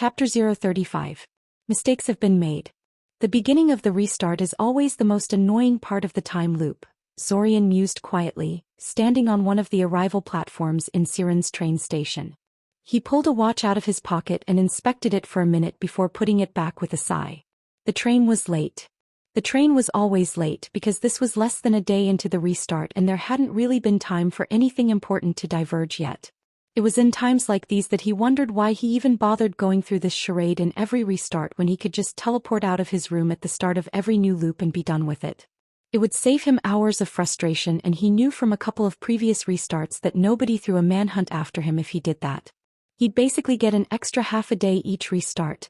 Chapter 035. Mistakes have been made. The beginning of the restart is always the most annoying part of the time loop, Zorian mused quietly, standing on one of the arrival platforms in Siren's train station. He pulled a watch out of his pocket and inspected it for a minute before putting it back with a sigh. The train was late. The train was always late because this was less than a day into the restart and there hadn't really been time for anything important to diverge yet. It was in times like these that he wondered why he even bothered going through this charade in every restart when he could just teleport out of his room at the start of every new loop and be done with it. It would save him hours of frustration, and he knew from a couple of previous restarts that nobody threw a manhunt after him if he did that. He'd basically get an extra half a day each restart.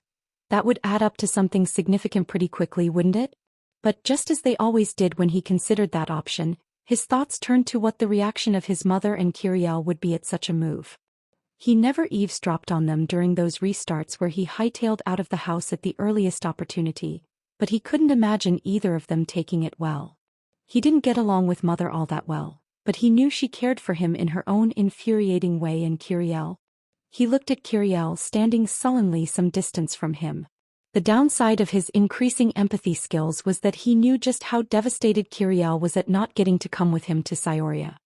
That would add up to something significant pretty quickly, wouldn't it? But just as they always did when he considered that option, his thoughts turned to what the reaction of his mother and Kiriel would be at such a move. He never eavesdropped on them during those restarts where he hightailed out of the house at the earliest opportunity, but he couldn't imagine either of them taking it well. He didn't get along with Mother all that well, but he knew she cared for him in her own infuriating way, and Kiriel. He looked at Kiriel standing sullenly some distance from him. The downside of his increasing empathy skills was that he knew just how devastated Kiriel was at not getting to come with him to Cyoria.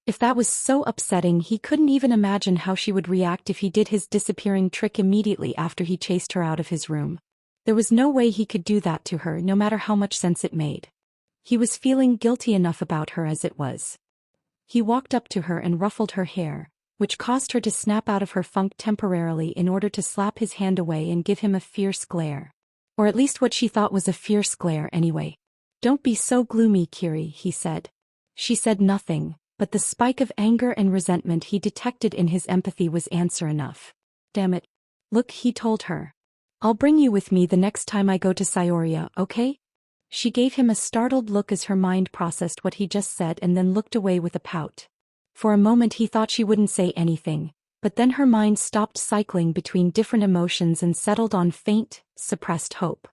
If that was so upsetting, he couldn't even imagine how she would react if he did his disappearing trick immediately after he chased her out of his room. There was no way he could do that to her, no matter how much sense it made. He was feeling guilty enough about her as it was. He walked up to her and ruffled her hair, which caused her to snap out of her funk temporarily in order to slap his hand away and give him a fierce glare. Or at least what she thought was a fierce glare anyway. "Don't be so gloomy, Kiri," he said. She said nothing, but the spike of anger and resentment he detected in his empathy was answer enough. "Damn it. Look," he told her. "I'll bring you with me the next time I go to Cyoria, okay?" She gave him a startled look as her mind processed what he just said and then looked away with a pout. For a moment he thought she wouldn't say anything, but then her mind stopped cycling between different emotions and settled on faint, suppressed hope.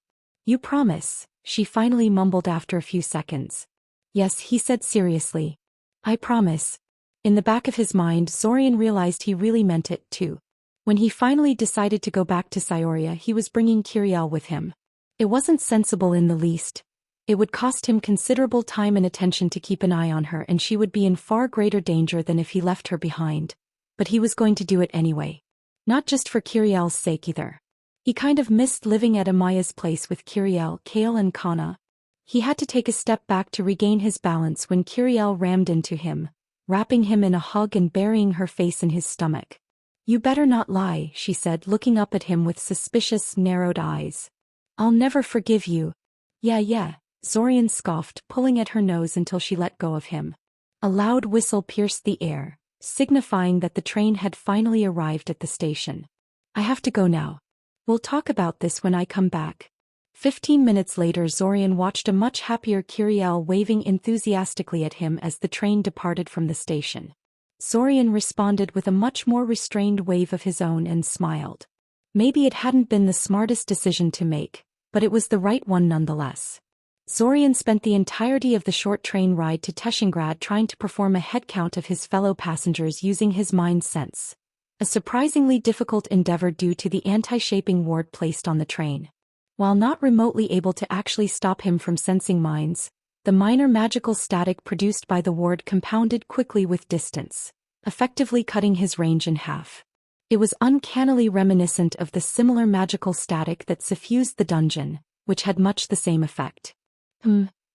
"You promise?" she finally mumbled after a few seconds. "Yes," he said seriously. "I promise." In the back of his mind, Zorian realized he really meant it too. When he finally decided to go back to Cyoria, he was bringing Kiriel with him. It wasn't sensible in the least. It would cost him considerable time and attention to keep an eye on her, and she would be in far greater danger than if he left her behind. But he was going to do it anyway. Not just for Kiriel's sake either. He kind of missed living at Amaya's place with Kiriel, Kale and Kana. He had to take a step back to regain his balance when Kiriel rammed into him, wrapping him in a hug and burying her face in his stomach. "You better not lie," she said, looking up at him with suspicious, narrowed eyes. "I'll never forgive you." Yeah, Zorian scoffed, pulling at her nose until she let go of him. A loud whistle pierced the air, signifying that the train had finally arrived at the station. "I have to go now. We'll talk about this when I come back." 15 minutes later, Zorian watched a much happier Kiriel waving enthusiastically at him as the train departed from the station. Zorian responded with a much more restrained wave of his own and smiled. Maybe it hadn't been the smartest decision to make, but it was the right one nonetheless. Zorian spent the entirety of the short train ride to Teshingrad trying to perform a head count of his fellow passengers using his mind sense. A surprisingly difficult endeavor due to the anti-shaping ward placed on the train. While not remotely able to actually stop him from sensing minds, the minor magical static produced by the ward compounded quickly with distance, effectively cutting his range in half. It was uncannily reminiscent of the similar magical static that suffused the dungeon, which had much the same effect.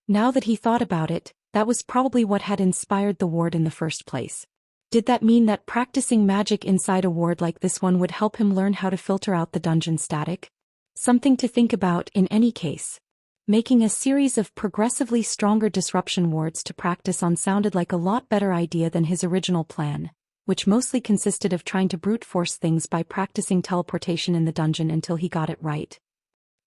Now that he thought about it, that was probably what had inspired the ward in the first place. Did that mean that practicing magic inside a ward like this one would help him learn how to filter out the dungeon static? Something to think about in any case. Making a series of progressively stronger disruption wards to practice on sounded like a lot better idea than his original plan, which mostly consisted of trying to brute force things by practicing teleportation in the dungeon until he got it right.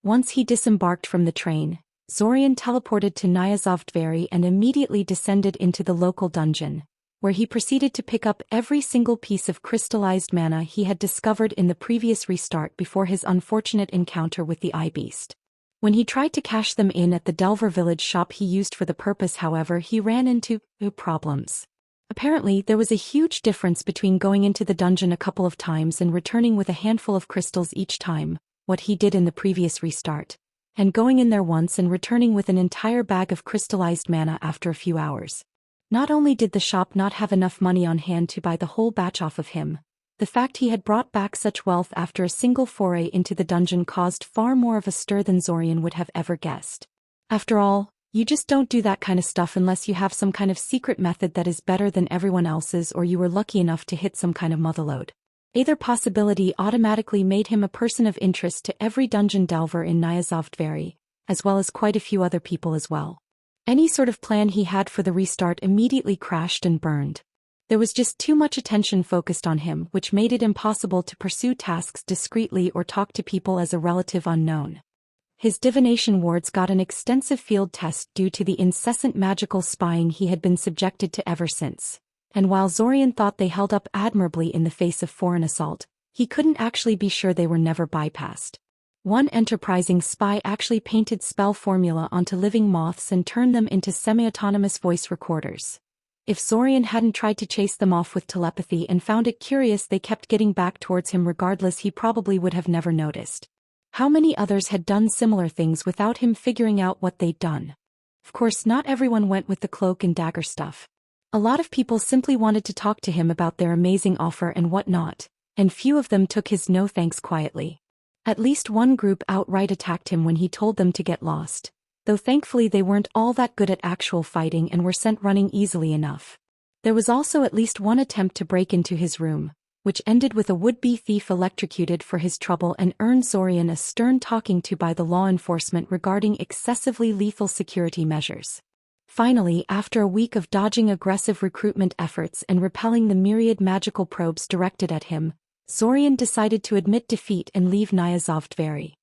Once he disembarked from the train, Zorian teleported to Nyazovdveri and immediately descended into the local dungeon, where he proceeded to pick up every single piece of crystallized mana he had discovered in the previous restart before his unfortunate encounter with the Eye Beast. When he tried to cash them in at the Delver village shop he used for the purpose, however, he ran into problems. Apparently, there was a huge difference between going into the dungeon a couple of times and returning with a handful of crystals each time, what he did in the previous restart, and going in there once and returning with an entire bag of crystallized mana after a few hours. Not only did the shop not have enough money on hand to buy the whole batch off of him, the fact he had brought back such wealth after a single foray into the dungeon caused far more of a stir than Zorian would have ever guessed. After all, you just don't do that kind of stuff unless you have some kind of secret method that is better than everyone else's, or you were lucky enough to hit some kind of motherlode. Either possibility automatically made him a person of interest to every dungeon delver in Nyazovdveri, as well as quite a few other people as well. Any sort of plan he had for the restart immediately crashed and burned. There was just too much attention focused on him, which made it impossible to pursue tasks discreetly or talk to people as a relative unknown. His divination wards got an extensive field test due to the incessant magical spying he had been subjected to ever since. And while Zorian thought they held up admirably in the face of foreign assault, he couldn't actually be sure they were never bypassed. One enterprising spy actually painted spell formula onto living moths and turned them into semi-autonomous voice recorders. If Zorian hadn't tried to chase them off with telepathy and found it curious they kept getting back towards him regardless, he probably would have never noticed. How many others had done similar things without him figuring out what they'd done? Of course, not everyone went with the cloak and dagger stuff. A lot of people simply wanted to talk to him about their amazing offer and whatnot, and few of them took his no thanks quietly. At least one group outright attacked him when he told them to get lost, though thankfully they weren't all that good at actual fighting and were sent running easily enough. There was also at least one attempt to break into his room, which ended with a would-be thief electrocuted for his trouble and earned Zorian a stern talking to by the law enforcement regarding excessively lethal security measures. Finally, after a week of dodging aggressive recruitment efforts and repelling the myriad magical probes directed at him, Zorian decided to admit defeat and leave Nyazovdveri.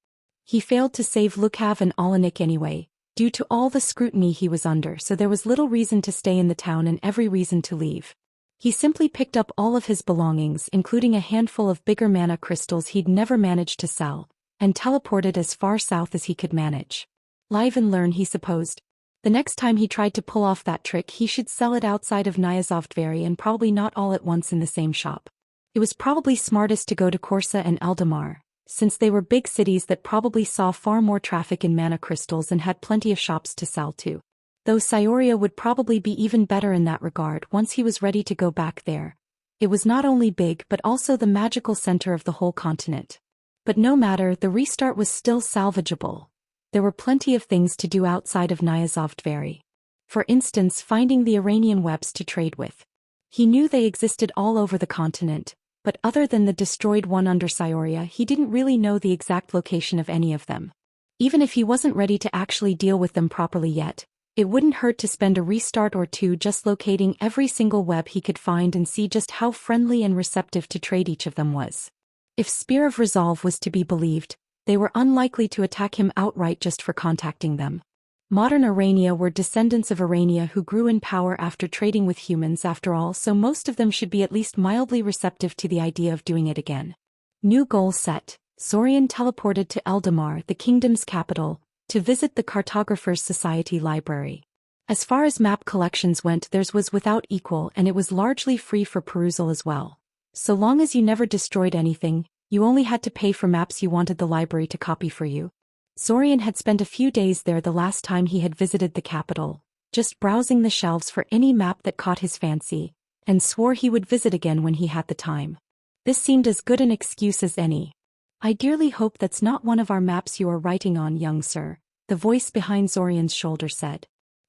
He failed to save Lukav and Alanik anyway, due to all the scrutiny he was under, so there was little reason to stay in the town and every reason to leave. He simply picked up all of his belongings, including a handful of bigger mana crystals he'd never managed to sell, and teleported as far south as he could manage. Live and learn, he supposed. The next time he tried to pull off that trick, he should sell it outside of Nyazovdveri and probably not all at once in the same shop. It was probably smartest to go to Korsa and Eldamar, since they were big cities that probably saw far more traffic in mana crystals and had plenty of shops to sell to. Though Cyoria would probably be even better in that regard once he was ready to go back there. It was not only big but also the magical center of the whole continent. But no matter, the restart was still salvageable. There were plenty of things to do outside of Nyazovdveri. For instance, finding the Iranian webs to trade with. He knew they existed all over the continent, but other than the destroyed one under Cyoria, he didn't really know the exact location of any of them. Even if he wasn't ready to actually deal with them properly yet, it wouldn't hurt to spend a restart or two just locating every single web he could find and see just how friendly and receptive to trade each of them was. If Spear of Resolve was to be believed, they were unlikely to attack him outright just for contacting them. Modern Irania were descendants of Irania who grew in power after trading with humans after all, so most of them should be at least mildly receptive to the idea of doing it again. New goal set, Zorian teleported to Eldamar, the kingdom's capital, to visit the Cartographers Society library. As far as map collections went, theirs was without equal and it was largely free for perusal as well. So long as you never destroyed anything, you only had to pay for maps you wanted the library to copy for you. Zorian had spent a few days there the last time he had visited the capital, just browsing the shelves for any map that caught his fancy, and swore he would visit again when he had the time. This seemed as good an excuse as any. I dearly hope that's not one of our maps you are writing on, young sir, the voice behind Zorian's shoulder said.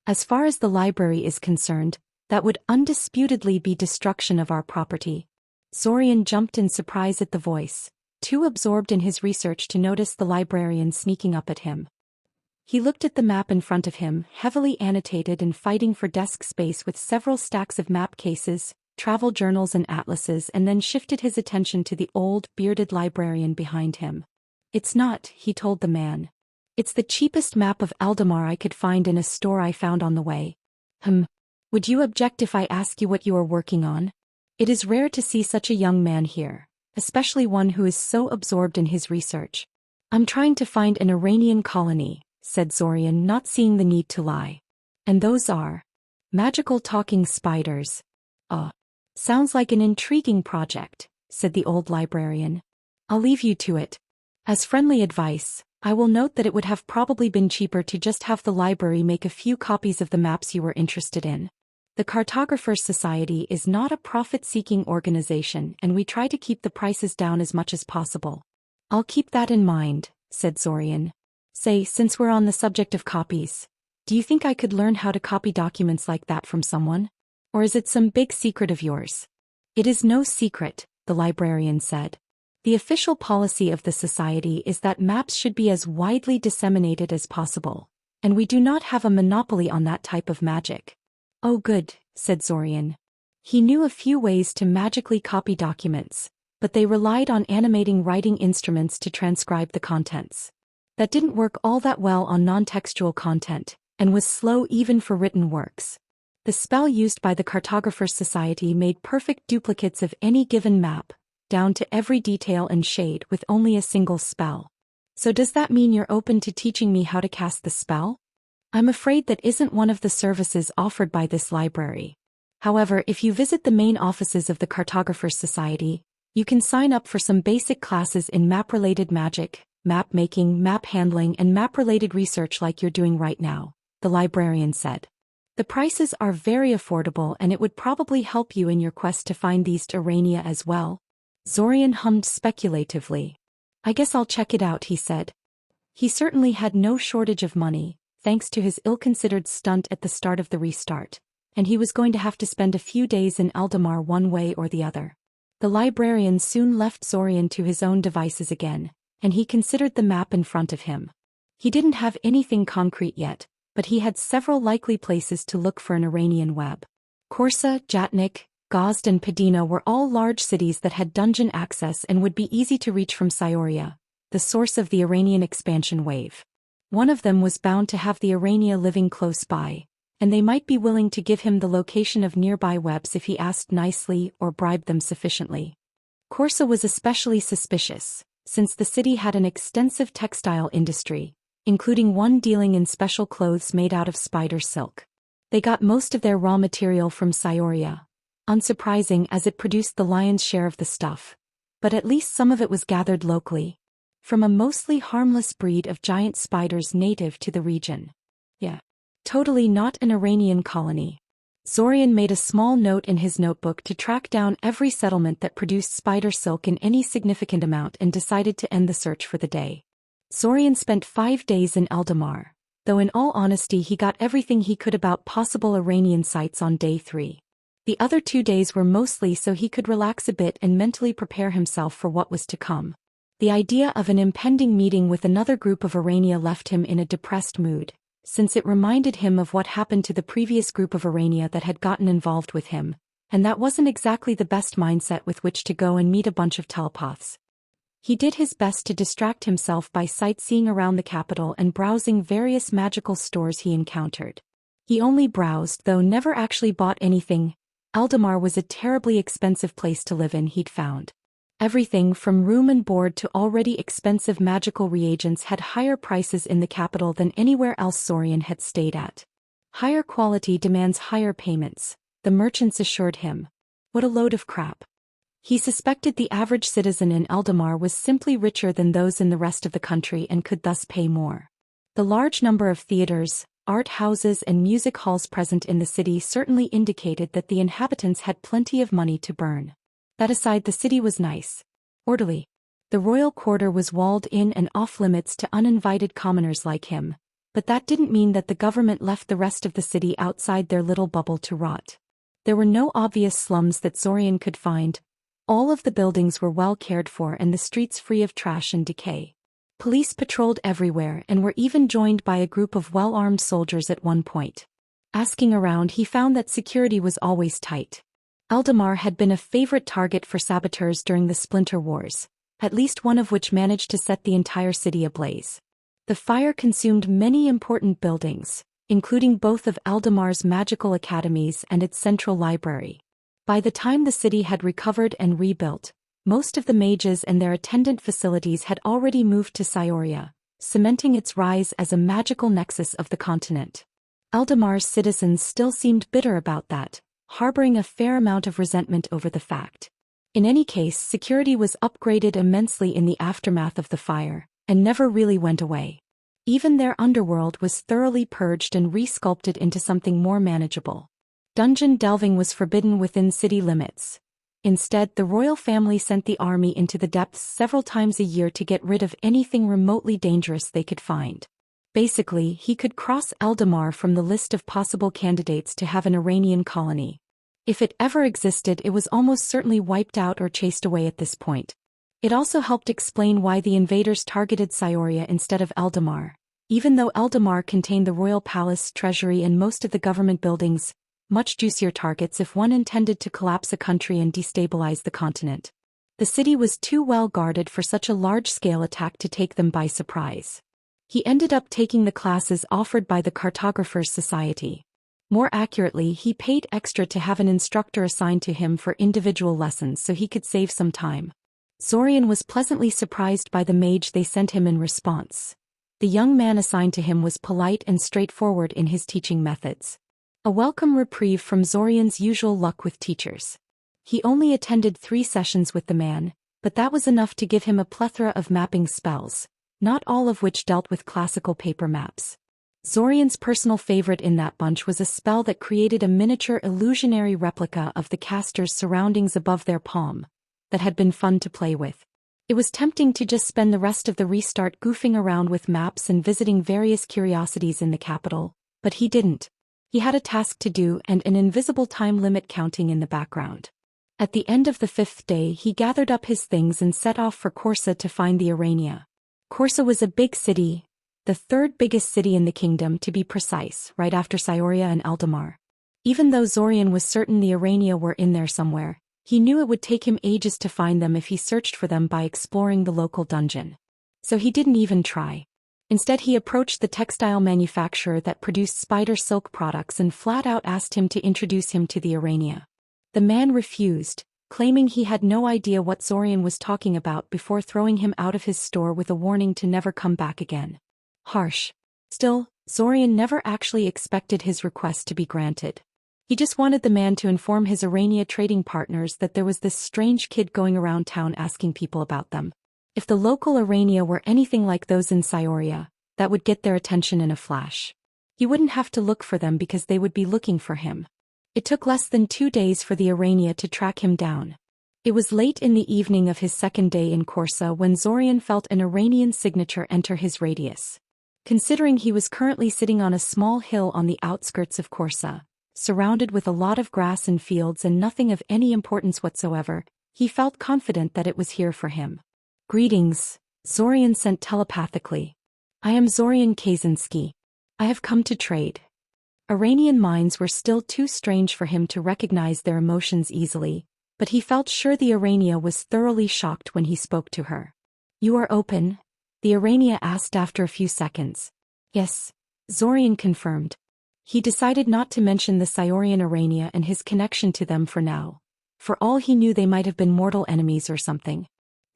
As far as the library is concerned, that would undisputedly be destruction of our property. Zorian jumped in surprise at the voice, too absorbed in his research to notice the librarian sneaking up at him. He looked at the map in front of him, heavily annotated and fighting for desk space with several stacks of map cases, travel journals and atlases, and then shifted his attention to the old, bearded librarian behind him. It's not, he told the man. It's the cheapest map of Eldamar I could find in a store I found on the way. Would you object if I ask you what you are working on? It is rare to see such a young man here, especially one who is so absorbed in his research. I'm trying to find an Iranian colony, said Zorian, not seeing the need to lie. And those are magical talking spiders. Sounds like an intriguing project, said the old librarian. I'll leave you to it. As friendly advice, I will note that it would have probably been cheaper to just have the library make a few copies of the maps you were interested in. The Cartographers Society is not a profit-seeking organization, and we try to keep the prices down as much as possible. I'll keep that in mind, said Zorian. Say, since we're on the subject of copies, do you think I could learn how to copy documents like that from someone? Or is it some big secret of yours? It is no secret, the librarian said. The official policy of the society is that maps should be as widely disseminated as possible, and we do not have a monopoly on that type of magic. Oh good, said Zorian. He knew a few ways to magically copy documents, but they relied on animating writing instruments to transcribe the contents. That didn't work all that well on non-textual content, and was slow even for written works. The spell used by the Cartographers Society made perfect duplicates of any given map, down to every detail and shade with only a single spell. So does that mean you're open to teaching me how to cast the spell? I'm afraid that isn't one of the services offered by this library. However, if you visit the main offices of the Cartographers Society, you can sign up for some basic classes in map-related magic, map making, map handling, and map-related research like you're doing right now, the librarian said. The prices are very affordable, and it would probably help you in your quest to find these to Urania as well. Zorian hummed speculatively. I guess I'll check it out, he said. He certainly had no shortage of money, thanks to his ill-considered stunt at the start of the restart, and he was going to have to spend a few days in Eldamar one way or the other. The librarian soon left Zorian to his own devices again, and he considered the map in front of him. He didn't have anything concrete yet, but he had several likely places to look for an Uranian web. Korsa, Jatnik, Gazd and Padina were all large cities that had dungeon access and would be easy to reach from Cyoria, the source of the Uranian expansion wave. One of them was bound to have the Urania living close by, and they might be willing to give him the location of nearby webs if he asked nicely or bribed them sufficiently. Korsa was especially suspicious, since the city had an extensive textile industry, including one dealing in special clothes made out of spider silk. They got most of their raw material from Cyoria, unsurprising as it produced the lion's share of the stuff, but at least some of it was gathered locally, from a mostly harmless breed of giant spiders native to the region. Yeah. Totally not an Uranian colony. Zorian made a small note in his notebook to track down every settlement that produced spider silk in any significant amount and decided to end the search for the day. Zorian spent 5 days in Eldamar, though in all honesty he got everything he could about possible Uranian sites on day 3. The other 2 days were mostly so he could relax a bit and mentally prepare himself for what was to come. The idea of an impending meeting with another group of Urania left him in a depressed mood, since it reminded him of what happened to the previous group of Urania that had gotten involved with him, and that wasn't exactly the best mindset with which to go and meet a bunch of telepaths. He did his best to distract himself by sightseeing around the capital and browsing various magical stores he encountered. He only browsed, though never actually bought anything. Eldamar was a terribly expensive place to live in, he'd found. Everything from room and board to already expensive magical reagents had higher prices in the capital than anywhere else Zorian had stayed at. Higher quality demands higher payments, the merchants assured him. What a load of crap. He suspected the average citizen in Eldamar was simply richer than those in the rest of the country and could thus pay more. The large number of theaters, art houses and music halls present in the city certainly indicated that the inhabitants had plenty of money to burn. That aside, the city was nice. Orderly. The royal quarter was walled in and off-limits to uninvited commoners like him, but that didn't mean that the government left the rest of the city outside their little bubble to rot. There were no obvious slums that Zorian could find. All of the buildings were well cared for and the streets free of trash and decay. Police patrolled everywhere and were even joined by a group of well-armed soldiers at one point. Asking around, he found that security was always tight. Eldamar had been a favorite target for saboteurs during the Splinter Wars, at least one of which managed to set the entire city ablaze. The fire consumed many important buildings, including both of Eldamar's magical academies and its central library. By the time the city had recovered and rebuilt, most of the mages and their attendant facilities had already moved to Cyoria, cementing its rise as a magical nexus of the continent. Eldamar's citizens still seemed bitter about that, harboring a fair amount of resentment over the fact. In any case, security was upgraded immensely in the aftermath of the fire, and never really went away. Even their underworld was thoroughly purged and resculpted into something more manageable. Dungeon delving was forbidden within city limits. Instead, the royal family sent the army into the depths several times a year to get rid of anything remotely dangerous they could find. Basically, he could cross Eldamar from the list of possible candidates to have an Iranian colony. If it ever existed, it was almost certainly wiped out or chased away at this point. It also helped explain why the invaders targeted Scioria instead of Eldamar. Even though Eldamar contained the royal palace, treasury, and most of the government buildings, much juicier targets if one intended to collapse a country and destabilize the continent. The city was too well guarded for such a large-scale attack to take them by surprise. He ended up taking the classes offered by the Cartographers Society. More accurately, he paid extra to have an instructor assigned to him for individual lessons so he could save some time. Zorian was pleasantly surprised by the mage they sent him in response. The young man assigned to him was polite and straightforward in his teaching methods. A welcome reprieve from Zorian's usual luck with teachers. He only attended 3 sessions with the man, but that was enough to give him a plethora of mapping spells, not all of which dealt with classical paper maps. Zorian's personal favorite in that bunch was a spell that created a miniature illusionary replica of the caster's surroundings above their palm, that had been fun to play with. It was tempting to just spend the rest of the restart goofing around with maps and visiting various curiosities in the capital, but he didn't. He had a task to do and an invisible time limit counting in the background. At the end of the 5th day, he gathered up his things and set off for Corsa to find the Arania. Corsa was a big city, the 3rd biggest city in the kingdom to be precise, right after Scioria and Eldamar. Even though Zorian was certain the Arania were in there somewhere, he knew it would take him ages to find them if he searched for them by exploring the local dungeon. So he didn't even try. Instead, he approached the textile manufacturer that produced spider silk products and flat out asked him to introduce him to the Arania. The man refused, claiming he had no idea what Zorian was talking about before throwing him out of his store with a warning to never come back again. Harsh. Still, Zorian never actually expected his request to be granted. He just wanted the man to inform his Arania trading partners that there was this strange kid going around town asking people about them. If the local Arania were anything like those in Scioria, that would get their attention in a flash. He wouldn't have to look for them because they would be looking for him. It took less than 2 days for the Arania to track him down. It was late in the evening of his 2nd day in Corsa when Zorian felt an Iranian signature enter his radius. Considering he was currently sitting on a small hill on the outskirts of Corsa, surrounded with a lot of grass and fields and nothing of any importance whatsoever, he felt confident that it was here for him. Greetings, Zorian sent telepathically. I am Zorian Kaczynski. I have come to trade. Iranian minds were still too strange for him to recognize their emotions easily, but he felt sure the Arania was thoroughly shocked when he spoke to her. You are open? The Arania asked after a few seconds. Yes, Zorian confirmed. He decided not to mention the Sciorian Arania and his connection to them for now. For all he knew, they might have been mortal enemies or something.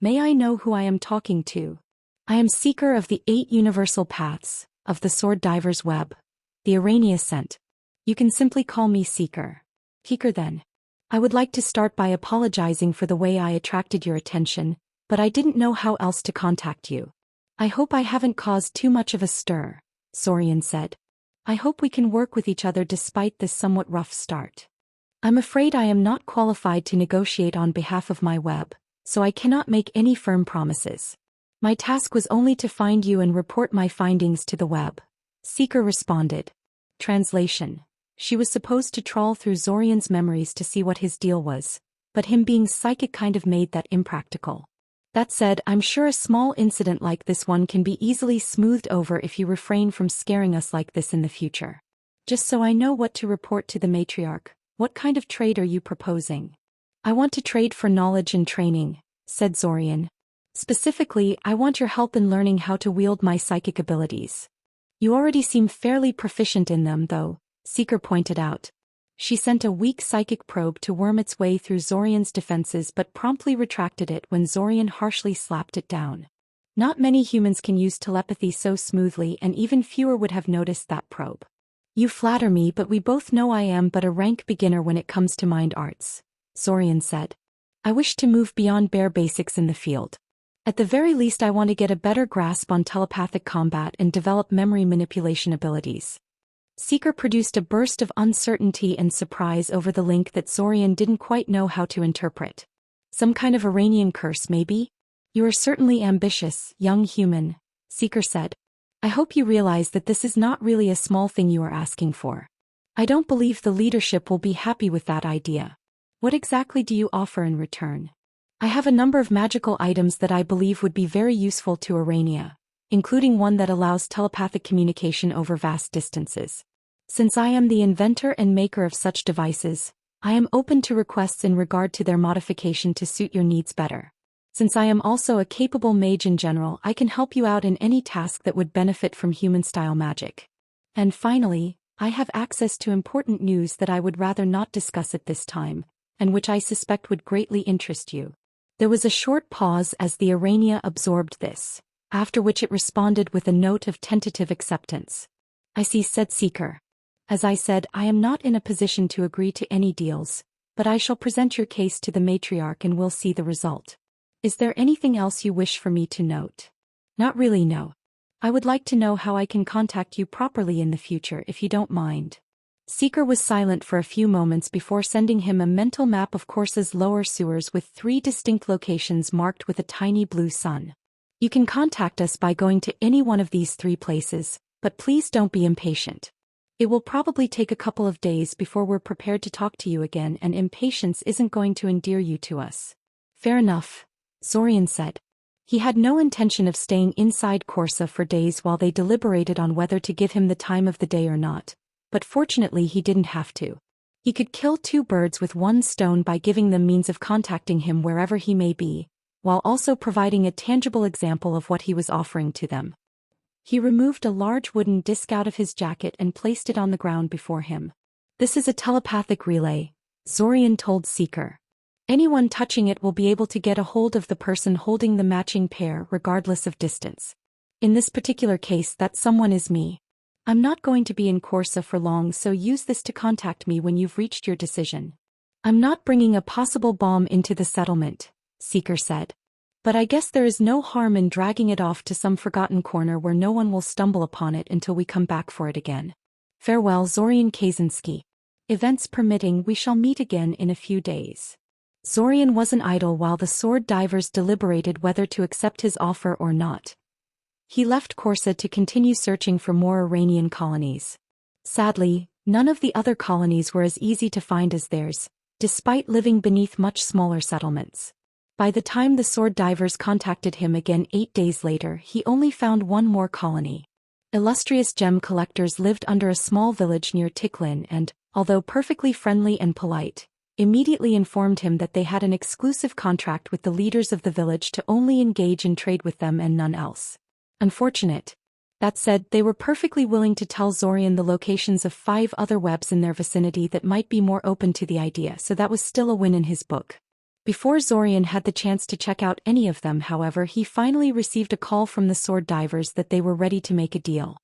May I know who I am talking to? I am Seeker of the 8 Universal Paths, of the Sword Diver's Web. The Arania sent. You can simply call me Seeker. Seeker then. I would like to start by apologizing for the way I attracted your attention, but I didn't know how else to contact you. I hope I haven't caused too much of a stir, Zorian said. I hope we can work with each other despite this somewhat rough start. I'm afraid I am not qualified to negotiate on behalf of my web, so I cannot make any firm promises. My task was only to find you and report my findings to the web. Seeker responded. Translation. She was supposed to trawl through Zorian's memories to see what his deal was, but him being psychic kind of made that impractical. That said, I'm sure a small incident like this one can be easily smoothed over if you refrain from scaring us like this in the future. Just so I know what to report to the matriarch, what kind of trade are you proposing? I want to trade for knowledge and training, said Zorian. Specifically, I want your help in learning how to wield my psychic abilities. You already seem fairly proficient in them, though, Seeker pointed out. She sent a weak psychic probe to worm its way through Zorian's defenses but promptly retracted it when Zorian harshly slapped it down. Not many humans can use telepathy so smoothly, and even fewer would have noticed that probe. You flatter me, but we both know I am but a rank beginner when it comes to mind arts, Zorian said. I wish to move beyond bare basics in the field. At the very least, I want to get a better grasp on telepathic combat and develop memory manipulation abilities. Seeker produced a burst of uncertainty and surprise over the link that Zorian didn't quite know how to interpret. Some kind of Iranian curse, maybe? You are certainly ambitious, young human, Seeker said. I hope you realize that this is not really a small thing you are asking for. I don't believe the leadership will be happy with that idea. What exactly do you offer in return? I have a number of magical items that I believe would be very useful to Urania, including one that allows telepathic communication over vast distances. Since I am the inventor and maker of such devices, I am open to requests in regard to their modification to suit your needs better. Since I am also a capable mage in general, I can help you out in any task that would benefit from human-style magic. And finally, I have access to important news that I would rather not discuss at this time, and which I suspect would greatly interest you. There was a short pause as the Urania absorbed this, after which it responded with a note of tentative acceptance. I see, said Seeker. As I said, I am not in a position to agree to any deals, but I shall present your case to the matriarch and we'll see the result. Is there anything else you wish for me to note? Not really, no. I would like to know how I can contact you properly in the future if you don't mind. Seeker was silent for a few moments before sending him a mental map of Corsa's lower sewers with 3 distinct locations marked with a tiny blue sun. You can contact us by going to any one of these 3 places, but please don't be impatient. It will probably take a couple of days before we're prepared to talk to you again, and impatience isn't going to endear you to us. Fair enough, Zorian said. He had no intention of staying inside Corsa for days while they deliberated on whether to give him the time of the day or not, but fortunately he didn't have to. He could kill 2 birds with 1 stone by giving them means of contacting him wherever he may be, while also providing a tangible example of what he was offering to them. He removed a large wooden disc out of his jacket and placed it on the ground before him. This is a telepathic relay, Zorian told Seeker. Anyone touching it will be able to get a hold of the person holding the matching pair regardless of distance. In this particular case, that someone is me. I'm not going to be in Corsa for long, so use this to contact me when you've reached your decision. I'm not bringing a possible bomb into the settlement, Seeker said. But I guess there is no harm in dragging it off to some forgotten corner where no one will stumble upon it until we come back for it again. Farewell, Zorian Kaczynski. Events permitting, we shall meet again in a few days. Zorian wasn't idle while the sword divers deliberated whether to accept his offer or not. He left Corsa to continue searching for more Iranian colonies. Sadly, none of the other colonies were as easy to find as theirs, despite living beneath much smaller settlements. By the time the sword divers contacted him again 8 days later, he only found 1 more colony. Illustrious gem collectors lived under a small village near Tiklin and, although perfectly friendly and polite, immediately informed him that they had an exclusive contract with the leaders of the village to only engage in trade with them and none else. Unfortunate. That said, they were perfectly willing to tell Zorian the locations of 5 other webs in their vicinity that might be more open to the idea, so that was still a win in his book. Before Zorian had the chance to check out any of them, however, he finally received a call from the sword divers that they were ready to make a deal.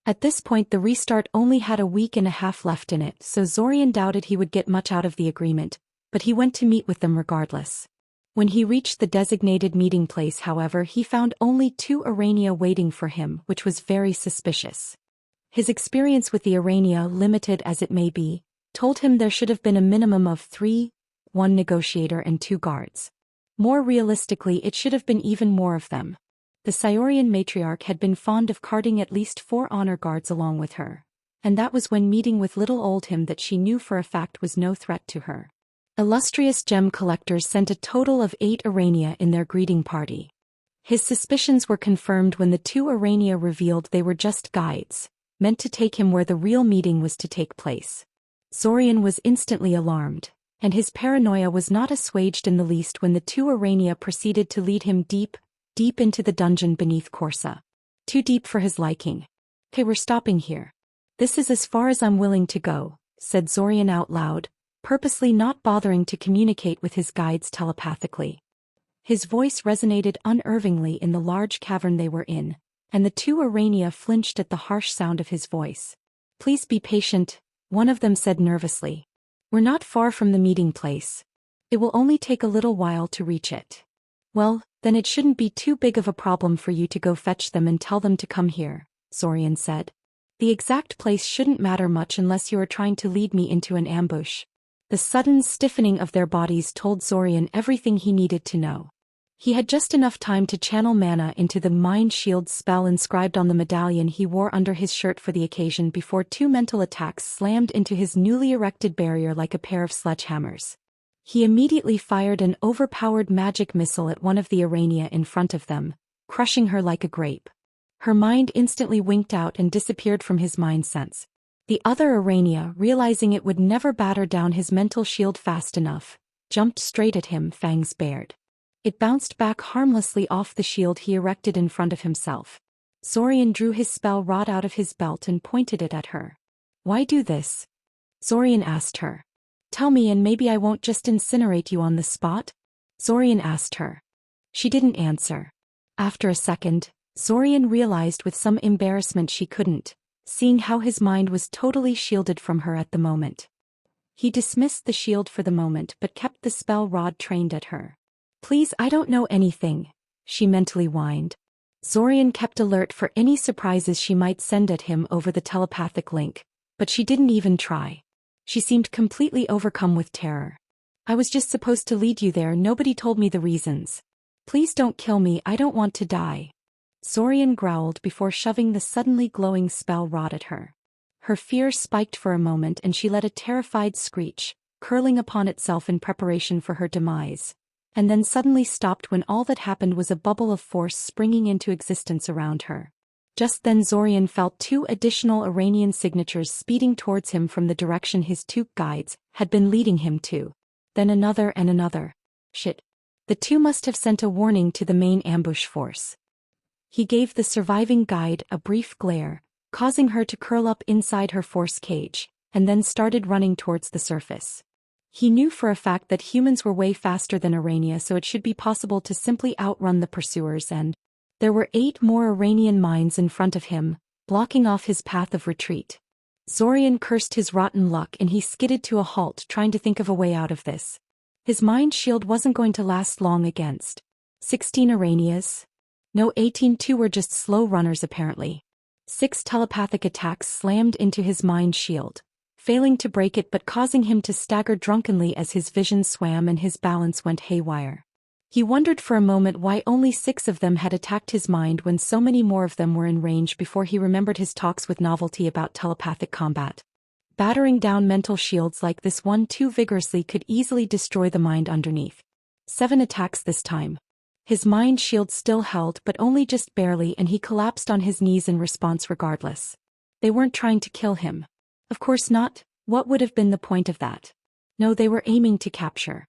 At this point, the restart only had a week and a half left in it, so Zorian doubted he would get much out of the agreement, but he went to meet with them regardless. When he reached the designated meeting place, however, he found only 2 Urania waiting for him, which was very suspicious. His experience with the Urania, limited as it may be, told him there should have been a minimum of 3, 1 negotiator and 2 guards. More realistically, it should have been even more of them. The Siorian matriarch had been fond of carting at least 4 honor guards along with her, and that was when meeting with little old him that she knew for a fact was no threat to her. Illustrious gem collectors sent a total of 8 Urania in their greeting party. His suspicions were confirmed when the 2 Urania revealed they were just guides, meant to take him where the real meeting was to take place. Zorian was instantly alarmed, and his paranoia was not assuaged in the least when the 2 Urania proceeded to lead him deep into the dungeon beneath Corsa. Too deep for his liking. Okay, we're stopping here. This is as far as I'm willing to go, said Zorian out loud, purposely not bothering to communicate with his guides telepathically. His voice resonated unervingly in the large cavern they were in, and the 2 Urania flinched at the harsh sound of his voice. Please be patient, one of them said nervously. We're not far from the meeting place. It will only take a little while to reach it. Well, then it shouldn't be too big of a problem for you to go fetch them and tell them to come here, Zorian said. The exact place shouldn't matter much unless you are trying to lead me into an ambush. The sudden stiffening of their bodies told Zorian everything he needed to know. He had just enough time to channel mana into the Mind Shield spell inscribed on the medallion he wore under his shirt for the occasion before two mental attacks slammed into his newly erected barrier like a pair of sledgehammers. He immediately fired an overpowered magic missile at one of the Arania in front of them, crushing her like a grape. Her mind instantly winked out and disappeared from his mind sense. The other Arania, realizing it would never batter down his mental shield fast enough, jumped straight at him, fangs bared. It bounced back harmlessly off the shield he erected in front of himself. Zorian drew his spell rod out of his belt and pointed it at her. Why do this? Zorian asked her. Tell me and maybe I won't just incinerate you on the spot? Zorian asked her. She didn't answer. After a second, Zorian realized with some embarrassment she couldn't, seeing how his mind was totally shielded from her at the moment. He dismissed the shield for the moment but kept the spell rod trained at her. Please, I don't know anything, she mentally whined. Zorian kept alert for any surprises she might send at him over the telepathic link, but she didn't even try. She seemed completely overcome with terror. I was just supposed to lead you there, nobody told me the reasons. Please don't kill me, I don't want to die. Zorian growled before shoving the suddenly glowing spell rod at her. Her fear spiked for a moment and she let a terrified screech, curling upon itself in preparation for her demise, and then suddenly stopped when all that happened was a bubble of force springing into existence around her. Just then Zorian felt two additional Iranian signatures speeding towards him from the direction his two guides had been leading him to. Then another and another. Shit. The two must have sent a warning to the main ambush force. He gave the surviving guide a brief glare, causing her to curl up inside her force cage, and then started running towards the surface. He knew for a fact that humans were way faster than Arania, so it should be possible to simply outrun the pursuers, and there were 8 more Iranian mines in front of him, blocking off his path of retreat. Zorian cursed his rotten luck and he skidded to a halt, trying to think of a way out of this. His mind shield wasn't going to last long against 16 Iranias. No, 18. 2 were just slow runners apparently. 6 telepathic attacks slammed into his mind shield, failing to break it but causing him to stagger drunkenly as his vision swam and his balance went haywire. He wondered for a moment why only 6 of them had attacked his mind when so many more of them were in range before he remembered his talks with Novelty about telepathic combat. Battering down mental shields like this one too vigorously could easily destroy the mind underneath. 7 attacks this time. His mind shield still held but only just barely, and he collapsed on his knees in response regardless. They weren't trying to kill him. Of course not, what would have been the point of that? No, they were aiming to capture.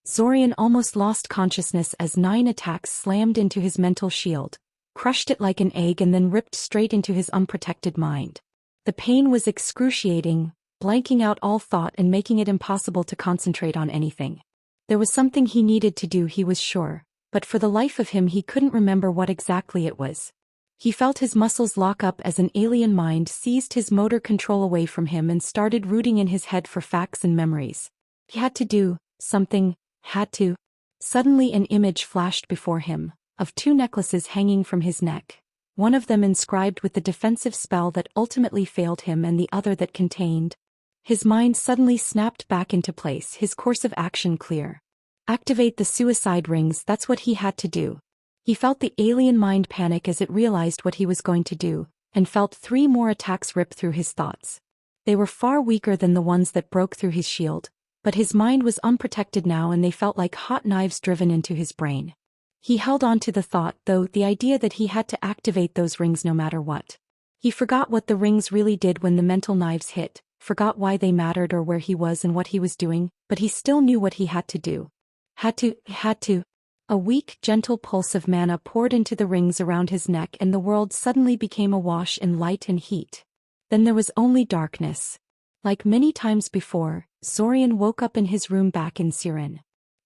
Zorian almost lost consciousness as 9 attacks slammed into his mental shield, crushed it like an egg and then ripped straight into his unprotected mind. The pain was excruciating, blanking out all thought and making it impossible to concentrate on anything. There was something he needed to do, he was sure, but for the life of him he couldn't remember what exactly it was. He felt his muscles lock up as an alien mind seized his motor control away from him and started rooting in his head for facts and memories. He had to do something. Had to. Suddenly an image flashed before him, of 2 necklaces hanging from his neck, one of them inscribed with the defensive spell that ultimately failed him and the other that contained. His mind suddenly snapped back into place, his course of action clear. Activate the suicide rings, that's what he had to do. He felt the alien mind panic as it realized what he was going to do, and felt 3 more attacks rip through his thoughts. They were far weaker than the ones that broke through his shield, but his mind was unprotected now and they felt like hot knives driven into his brain. He held on to the thought, though, the idea that he had to activate those rings no matter what. He forgot what the rings really did when the mental knives hit, forgot why they mattered or where he was and what he was doing, but he still knew what he had to do. Had to. A weak, gentle pulse of mana poured into the rings around his neck and the world suddenly became awash in light and heat. Then there was only darkness. Like many times before, Zorian woke up in his room back in Siren.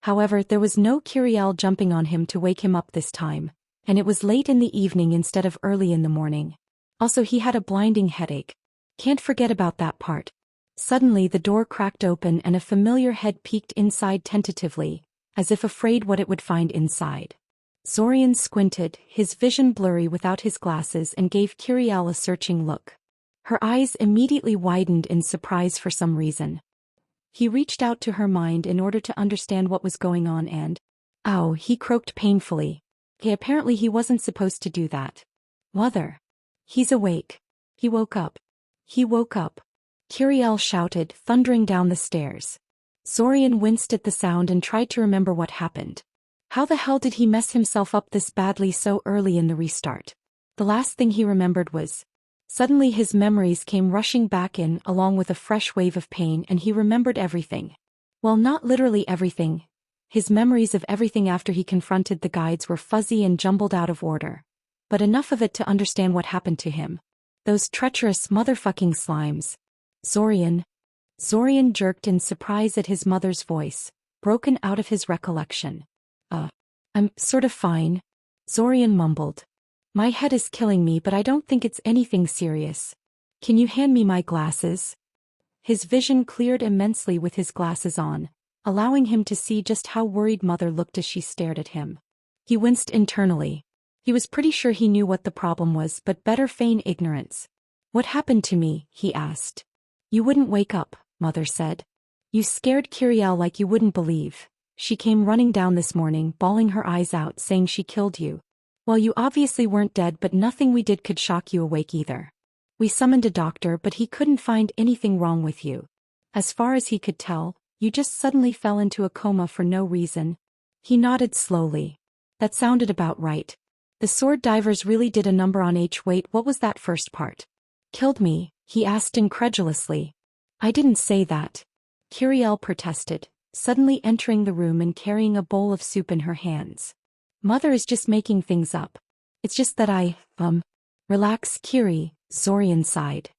However, there was no Kiriel jumping on him to wake him up this time, and it was late in the evening instead of early in the morning. Also, he had a blinding headache. Can't forget about that part. Suddenly the door cracked open and a familiar head peeked inside tentatively, as if afraid what it would find inside. Zorian squinted, his vision blurry without his glasses, and gave Kiriel a searching look. Her eyes immediately widened in surprise for some reason. He reached out to her mind in order to understand what was going on and, "Ow," he croaked painfully. Apparently he wasn't supposed to do that. Mother. He's awake. He woke up. He woke up. Kiriel shouted, thundering down the stairs. Zorian winced at the sound and tried to remember what happened. How the hell did he mess himself up this badly so early in the restart? The last thing he remembered was... Suddenly his memories came rushing back in along with a fresh wave of pain, and he remembered everything. Well, not literally everything. His memories of everything after he confronted the guides were fuzzy and jumbled out of order. But enough of it to understand what happened to him. Those treacherous motherfucking slimes. Zorian. Zorian jerked in surprise at his mother's voice, broken out of his recollection. I'm sort of fine. Zorian mumbled. My head is killing me, but I don't think it's anything serious. Can you hand me my glasses? His vision cleared immensely with his glasses on, allowing him to see just how worried Mother looked as she stared at him. He winced internally. He was pretty sure he knew what the problem was, but better feign ignorance. What happened to me? He asked. You wouldn't wake up, Mother said. You scared Kiriel like you wouldn't believe. She came running down this morning, bawling her eyes out, saying she killed you. Well, you obviously weren't dead, but nothing we did could shock you awake either. We summoned a doctor, but he couldn't find anything wrong with you. As far as he could tell, you just suddenly fell into a coma for no reason. He nodded slowly. That sounded about right. The sword divers really did a number on H. Wait, what was that first part? Killed me? He asked incredulously. I didn't say that. Kiriel protested, suddenly entering the room and carrying a bowl of soup in her hands. Mother is just making things up. It's just that Relax, Kiri, Zorian sighed.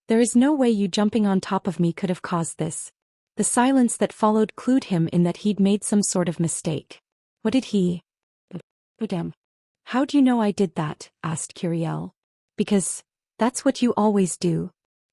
There is no way you jumping on top of me could have caused this. The silence that followed clued him in that he'd made some sort of mistake. What did he... Damn. How do you know I did that? Asked Kiriel. Because that's what you always do.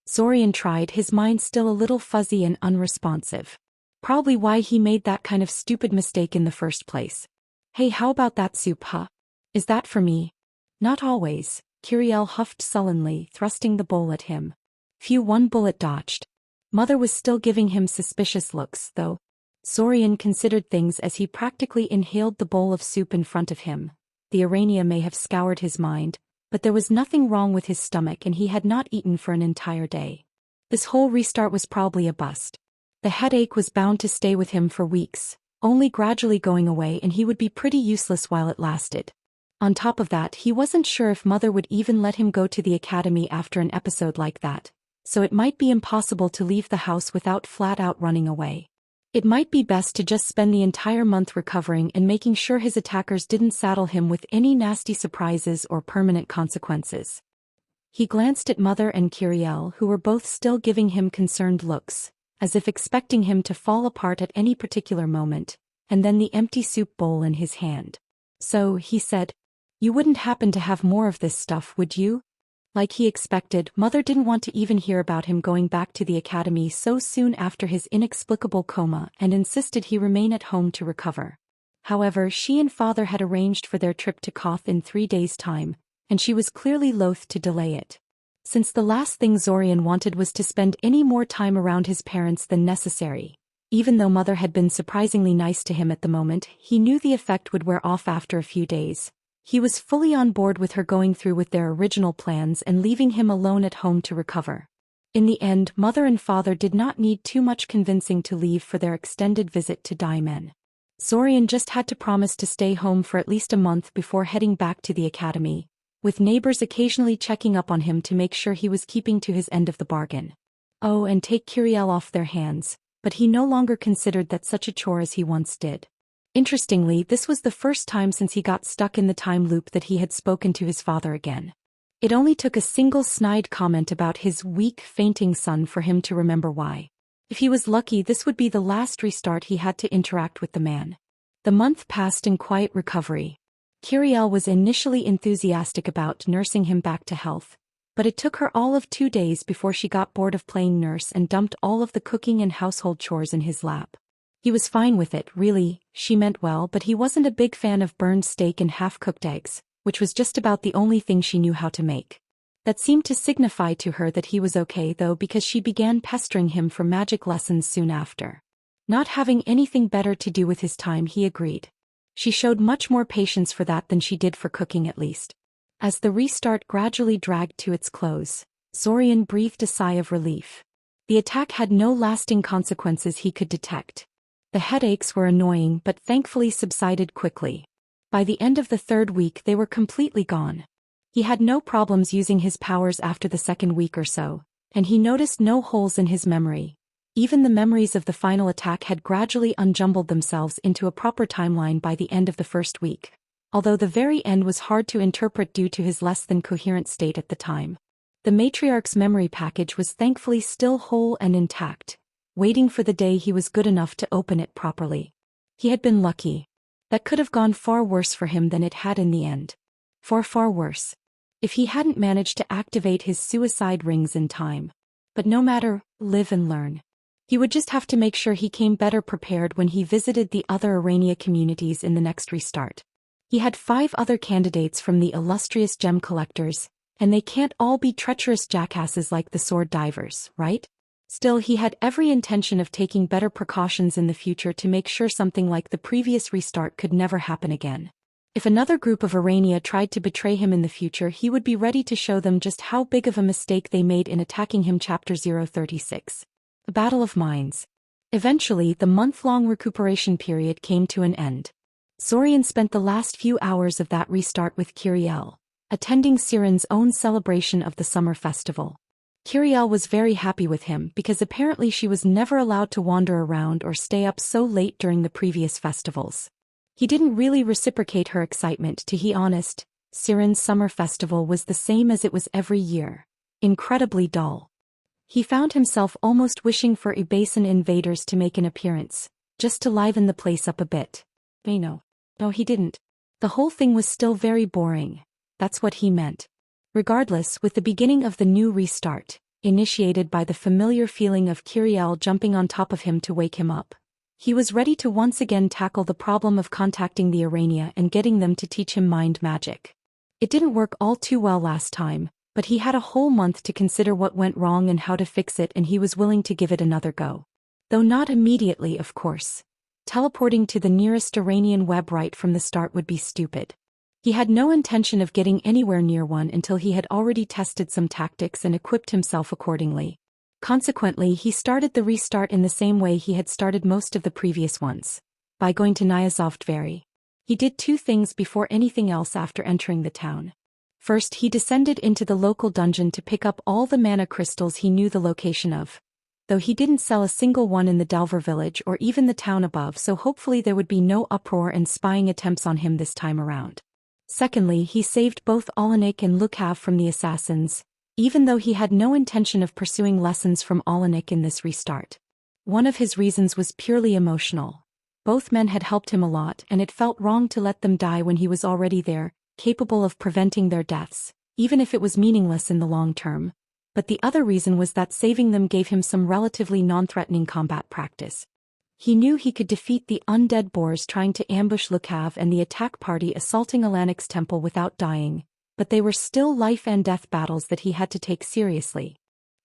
Zorian tried, his mind still a little fuzzy and unresponsive. Probably why he made that kind of stupid mistake in the first place. Hey, how about that soup, huh? Is that for me? Not always, Kiriel huffed sullenly, thrusting the bowl at him. Phew, one bullet dodged. Mother was still giving him suspicious looks, though. Zorian considered things as he practically inhaled the bowl of soup in front of him. The arania may have scoured his mind, but there was nothing wrong with his stomach and he had not eaten for an entire day. This whole restart was probably a bust. The headache was bound to stay with him for weeks, only gradually going away, and he would be pretty useless while it lasted. On top of that, he wasn't sure if Mother would even let him go to the academy after an episode like that, so it might be impossible to leave the house without flat-out running away. It might be best to just spend the entire month recovering and making sure his attackers didn't saddle him with any nasty surprises or permanent consequences. He glanced at Mother and Kiriel, who were both still giving him concerned looks, as if expecting him to fall apart at any particular moment, and then the empty soup bowl in his hand. So, he said, you wouldn't happen to have more of this stuff, would you? Like he expected, Mother didn't want to even hear about him going back to the academy so soon after his inexplicable coma and insisted he remain at home to recover. However, she and Father had arranged for their trip to Koth in 3 days' time, and she was clearly loath to delay it. Since the last thing Zorian wanted was to spend any more time around his parents than necessary. Even though Mother had been surprisingly nice to him at the moment, he knew the effect would wear off after a few days. He was fully on board with her going through with their original plans and leaving him alone at home to recover. In the end, Mother and Father did not need too much convincing to leave for their extended visit to Daimen. Zorian just had to promise to stay home for at least a month before heading back to the academy, with neighbors occasionally checking up on him to make sure he was keeping to his end of the bargain. Oh, and take Kiriel off their hands, but he no longer considered that such a chore as he once did. Interestingly, this was the first time since he got stuck in the time loop that he had spoken to his father again. It only took a single snide comment about his weak, fainting son for him to remember why. If he was lucky, this would be the last restart he had to interact with the man. The month passed in quiet recovery. Kiriel was initially enthusiastic about nursing him back to health, But it took her all of 2 days before she got bored of playing nurse and dumped all of the cooking and household chores in his lap. He was fine with it, really, she meant well, but he wasn't a big fan of burned steak and half-cooked eggs, which was just about the only thing she knew how to make. That seemed to signify to her that he was okay though, because she began pestering him for magic lessons soon after. Not having anything better to do with his time, he agreed. She showed much more patience for that than she did for cooking, at least. As the restart gradually dragged to its close, Zorian breathed a sigh of relief. The attack had no lasting consequences he could detect. The headaches were annoying but thankfully subsided quickly. By the end of the 3rd week they were completely gone. He had no problems using his powers after the 2nd week or so, and he noticed no holes in his memory. Even the memories of the final attack had gradually unjumbled themselves into a proper timeline by the end of the 1st week, although the very end was hard to interpret due to his less than coherent state at the time. The matriarch's memory package was thankfully still whole and intact, waiting for the day he was good enough to open it properly. He had been lucky. That could have gone far worse for him than it had in the end. Far worse. If he hadn't managed to activate his suicide rings in time. But no matter, live and learn. He would just have to make sure he came better prepared when he visited the other Arania communities in the next restart. He had 5 other candidates from the illustrious gem collectors, and they can't all be treacherous jackasses like the sword divers, right? Still, he had every intention of taking better precautions in the future to make sure something like the previous restart could never happen again. If another group of Arania tried to betray him in the future, he would be ready to show them just how big of a mistake they made in attacking him. Chapter 036. The Battle of Minds. Eventually, the month-long recuperation period came to an end. Zorian spent the last few hours of that restart with Kiriel, attending Siren's own celebration of the summer festival. Kiriel was very happy with him because apparently she was never allowed to wander around or stay up so late during the previous festivals. He didn't really reciprocate her excitement, to be honest. Siren's summer festival was the same as it was every year. Incredibly dull. He found himself almost wishing for Ibasan invaders to make an appearance, just to liven the place up a bit. No, he didn't. The whole thing was still very boring. That's what he meant. Regardless, with the beginning of the new restart, initiated by the familiar feeling of Kiriel jumping on top of him to wake him up, he was ready to once again tackle the problem of contacting the Arania and getting them to teach him mind magic. It didn't work all too well last time, but he had a whole month to consider what went wrong and how to fix it, and he was willing to give it another go. Though not immediately, of course. Teleporting to the nearest Iranian web right from the start would be stupid. He had no intention of getting anywhere near one until he had already tested some tactics and equipped himself accordingly. Consequently, he started the restart in the same way he had started most of the previous ones, by going to Nyazovdvary. He did 2 things before anything else after entering the town. First, he descended into the local dungeon to pick up all the mana crystals he knew the location of, though he didn't sell a single one in the Delver village or even the town above, so hopefully there would be no uproar and spying attempts on him this time around. Secondly, he saved both Alanik and Lukav from the assassins, even though he had no intention of pursuing lessons from Alanik in this restart. One of his reasons was purely emotional. Both men had helped him a lot, and it felt wrong to let them die when he was already there, capable of preventing their deaths, even if it was meaningless in the long term. But the other reason was that saving them gave him some relatively non-threatening combat practice. He knew he could defeat the undead boars trying to ambush Lukav and the attack party assaulting Alanik's temple without dying, but they were still life and death battles that he had to take seriously.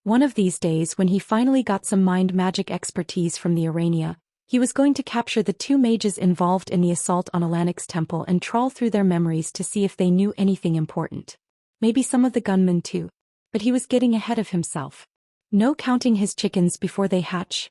One of these days, when he finally got some mind magic expertise from the Arania, he was going to capture the 2 mages involved in the assault on Alanik's temple and trawl through their memories to see if they knew anything important. Maybe some of the gunmen too. But he was getting ahead of himself. No counting his chickens before they hatch.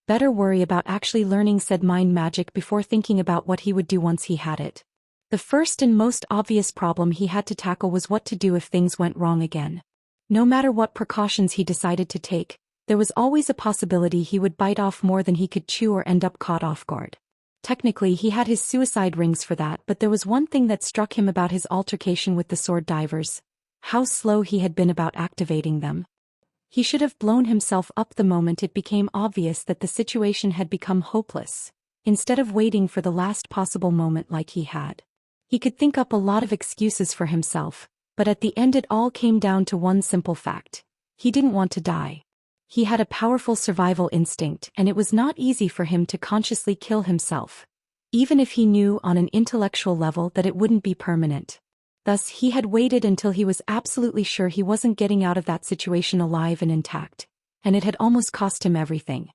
Better worry about actually learning said mind magic before thinking about what he would do once he had it. The first and most obvious problem he had to tackle was what to do if things went wrong again. No matter what precautions he decided to take, there was always a possibility he would bite off more than he could chew or end up caught off guard. Technically, he had his suicide rings for that, but there was one thing that struck him about his altercation with the sword divers: how slow he had been about activating them. He should have blown himself up the moment it became obvious that the situation had become hopeless, instead of waiting for the last possible moment like he had. He could think up a lot of excuses for himself, But at the end it all came down to one simple fact. He didn't want to die. He had a powerful survival instinct, and it was not easy for him to consciously kill himself, even if he knew on an intellectual level that it wouldn't be permanent. Thus, he had waited until he was absolutely sure he wasn't getting out of that situation alive and intact, and it had almost cost him everything.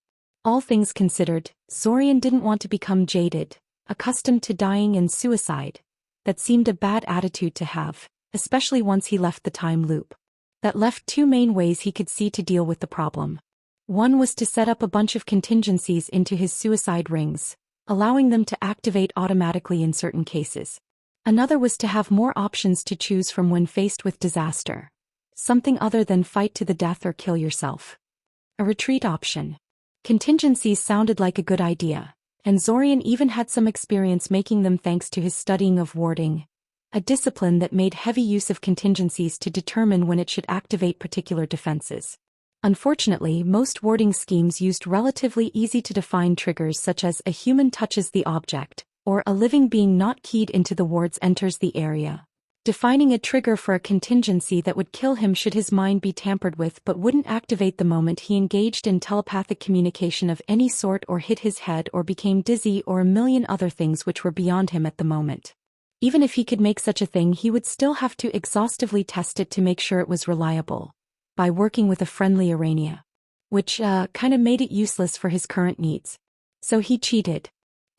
All things considered, Zorian didn't want to become jaded, accustomed to dying and suicide. That seemed a bad attitude to have, especially once he left the time loop. That left two main ways he could see to deal with the problem. One was to set up a bunch of contingencies into his suicide rings, allowing them to activate automatically in certain cases. Another was to have more options to choose from when faced with disaster. Something other than fight to the death or kill yourself. A retreat option. Contingencies sounded like a good idea, and Zorian even had some experience making them thanks to his studying of warding, a discipline that made heavy use of contingencies to determine when it should activate particular defenses. Unfortunately, most warding schemes used relatively easy-to-define triggers such as a human touches the object, or a living being not keyed into the wards enters the area. Defining a trigger for a contingency that would kill him should his mind be tampered with but wouldn't activate the moment he engaged in telepathic communication of any sort or hit his head or became dizzy or a million other things which were beyond him at the moment. Even if he could make such a thing, he would still have to exhaustively test it to make sure it was reliable, by working with a friendly Arania. Which, kinda made it useless for his current needs. So he cheated.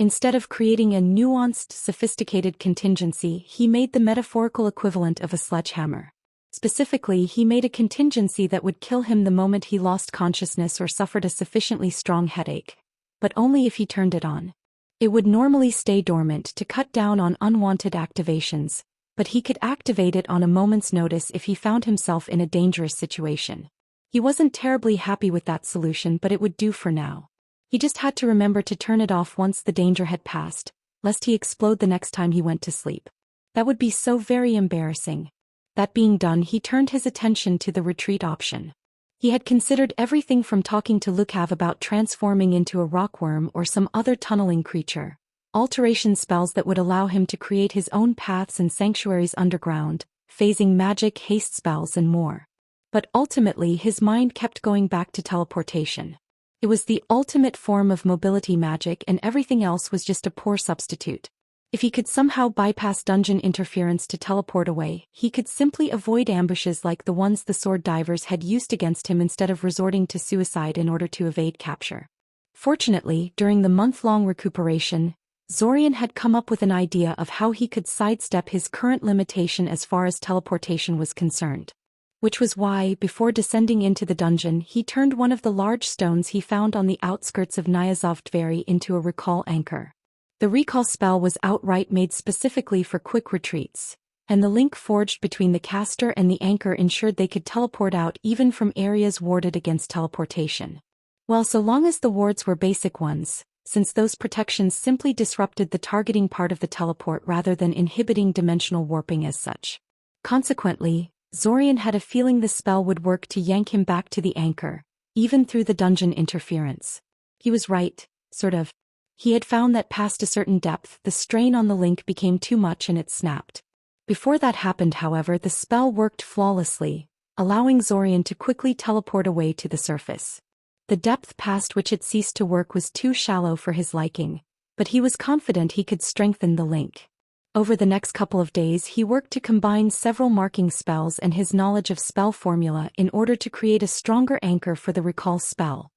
Instead of creating a nuanced, sophisticated contingency, he made the metaphorical equivalent of a sledgehammer. Specifically, he made a contingency that would kill him the moment he lost consciousness or suffered a sufficiently strong headache. But only if he turned it on. It would normally stay dormant to cut down on unwanted activations, but he could activate it on a moment's notice if he found himself in a dangerous situation. He wasn't terribly happy with that solution, but it would do for now. He just had to remember to turn it off once the danger had passed, lest he explode the next time he went to sleep. That would be so very embarrassing. That being done, he turned his attention to the retreat option. He had considered everything from talking to Lucav about transforming into a rockworm or some other tunneling creature, alteration spells that would allow him to create his own paths and sanctuaries underground, phasing magic, haste spells and more. But ultimately his mind kept going back to teleportation. It was the ultimate form of mobility magic, and everything else was just a poor substitute. If he could somehow bypass dungeon interference to teleport away, he could simply avoid ambushes like the ones the sword divers had used against him instead of resorting to suicide in order to evade capture. Fortunately, during the month-long recuperation, Zorian had come up with an idea of how he could sidestep his current limitation as far as teleportation was concerned. Which was why, before descending into the dungeon, he turned one of the large stones he found on the outskirts of Nyazovdveri into a recall anchor. The recall spell was outright made specifically for quick retreats, and the link forged between the caster and the anchor ensured they could teleport out even from areas warded against teleportation. Well, so long as the wards were basic ones, since those protections simply disrupted the targeting part of the teleport rather than inhibiting dimensional warping as such. Consequently, Zorian had a feeling the spell would work to yank him back to the anchor, even through the dungeon interference. He was right, sort of. He had found that past a certain depth, the strain on the link became too much and it snapped. Before that happened, however, the spell worked flawlessly, allowing Zorian to quickly teleport away to the surface. The depth past which it ceased to work was too shallow for his liking, but he was confident he could strengthen the link. Over the next couple of days he worked to combine several marking spells and his knowledge of spell formula in order to create a stronger anchor for the recall spell,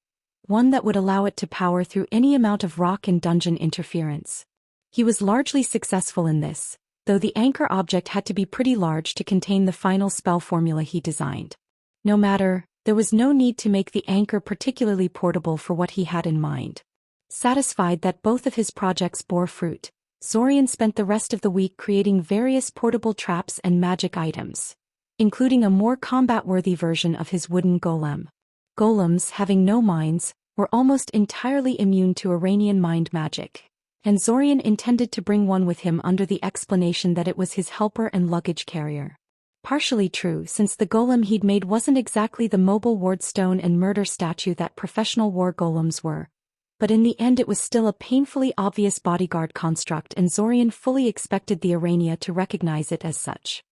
one that would allow it to power through any amount of rock and dungeon interference. He was largely successful in this, though the anchor object had to be pretty large to contain the final spell formula he designed. No matter, there was no need to make the anchor particularly portable for what he had in mind. Satisfied that both of his projects bore fruit, Zorian spent the rest of the week creating various portable traps and magic items, including a more combat-worthy version of his wooden golem. Golems, having no minds, were almost entirely immune to Iranian mind magic, and Zorian intended to bring one with him under the explanation that it was his helper and luggage carrier. Partially true, since the golem he'd made wasn't exactly the mobile ward stone and murder statue that professional war golems were, but in the end it was still a painfully obvious bodyguard construct, and Zorian fully expected the Arania to recognize it as such.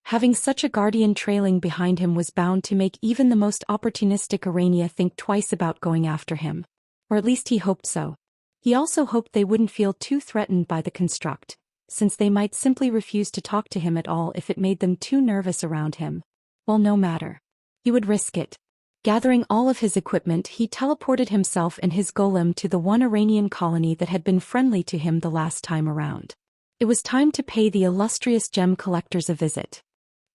Having such a guardian trailing behind him was bound to make even the most opportunistic Arania think twice about going after him. Or at least he hoped so. He also hoped they wouldn't feel too threatened by the construct, since they might simply refuse to talk to him at all if it made them too nervous around him. Well, no matter. He would risk it. Gathering all of his equipment, he teleported himself and his golem to the one Iranian colony that had been friendly to him the last time around. It was time to pay the illustrious gem collectors a visit.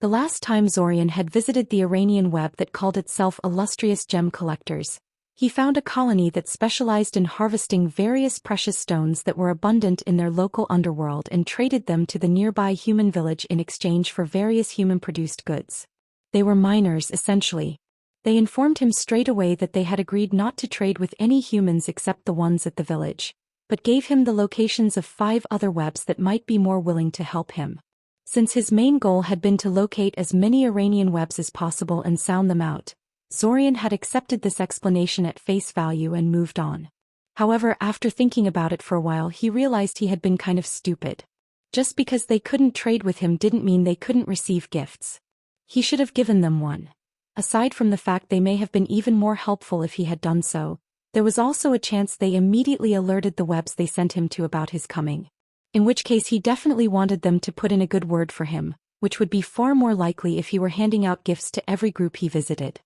The last time Zorian had visited the Iranian web that called itself Illustrious Gem Collectors, he found a colony that specialized in harvesting various precious stones that were abundant in their local underworld and traded them to the nearby human village in exchange for various human-produced goods. They were miners, essentially. They informed him straight away that they had agreed not to trade with any humans except the ones at the village, but gave him the locations of 5 other webs that might be more willing to help him. Since his main goal had been to locate as many Iranian webs as possible and sound them out, Zorian had accepted this explanation at face value and moved on. However, after thinking about it for a while, he realized he had been kind of stupid. Just because they couldn't trade with him didn't mean they couldn't receive gifts. He should have given them one. Aside from the fact they may have been even more helpful if he had done so, there was also a chance they immediately alerted the webs they sent him to about his coming. In which case he definitely wanted them to put in a good word for him, which would be far more likely if he were handing out gifts to every group he visited.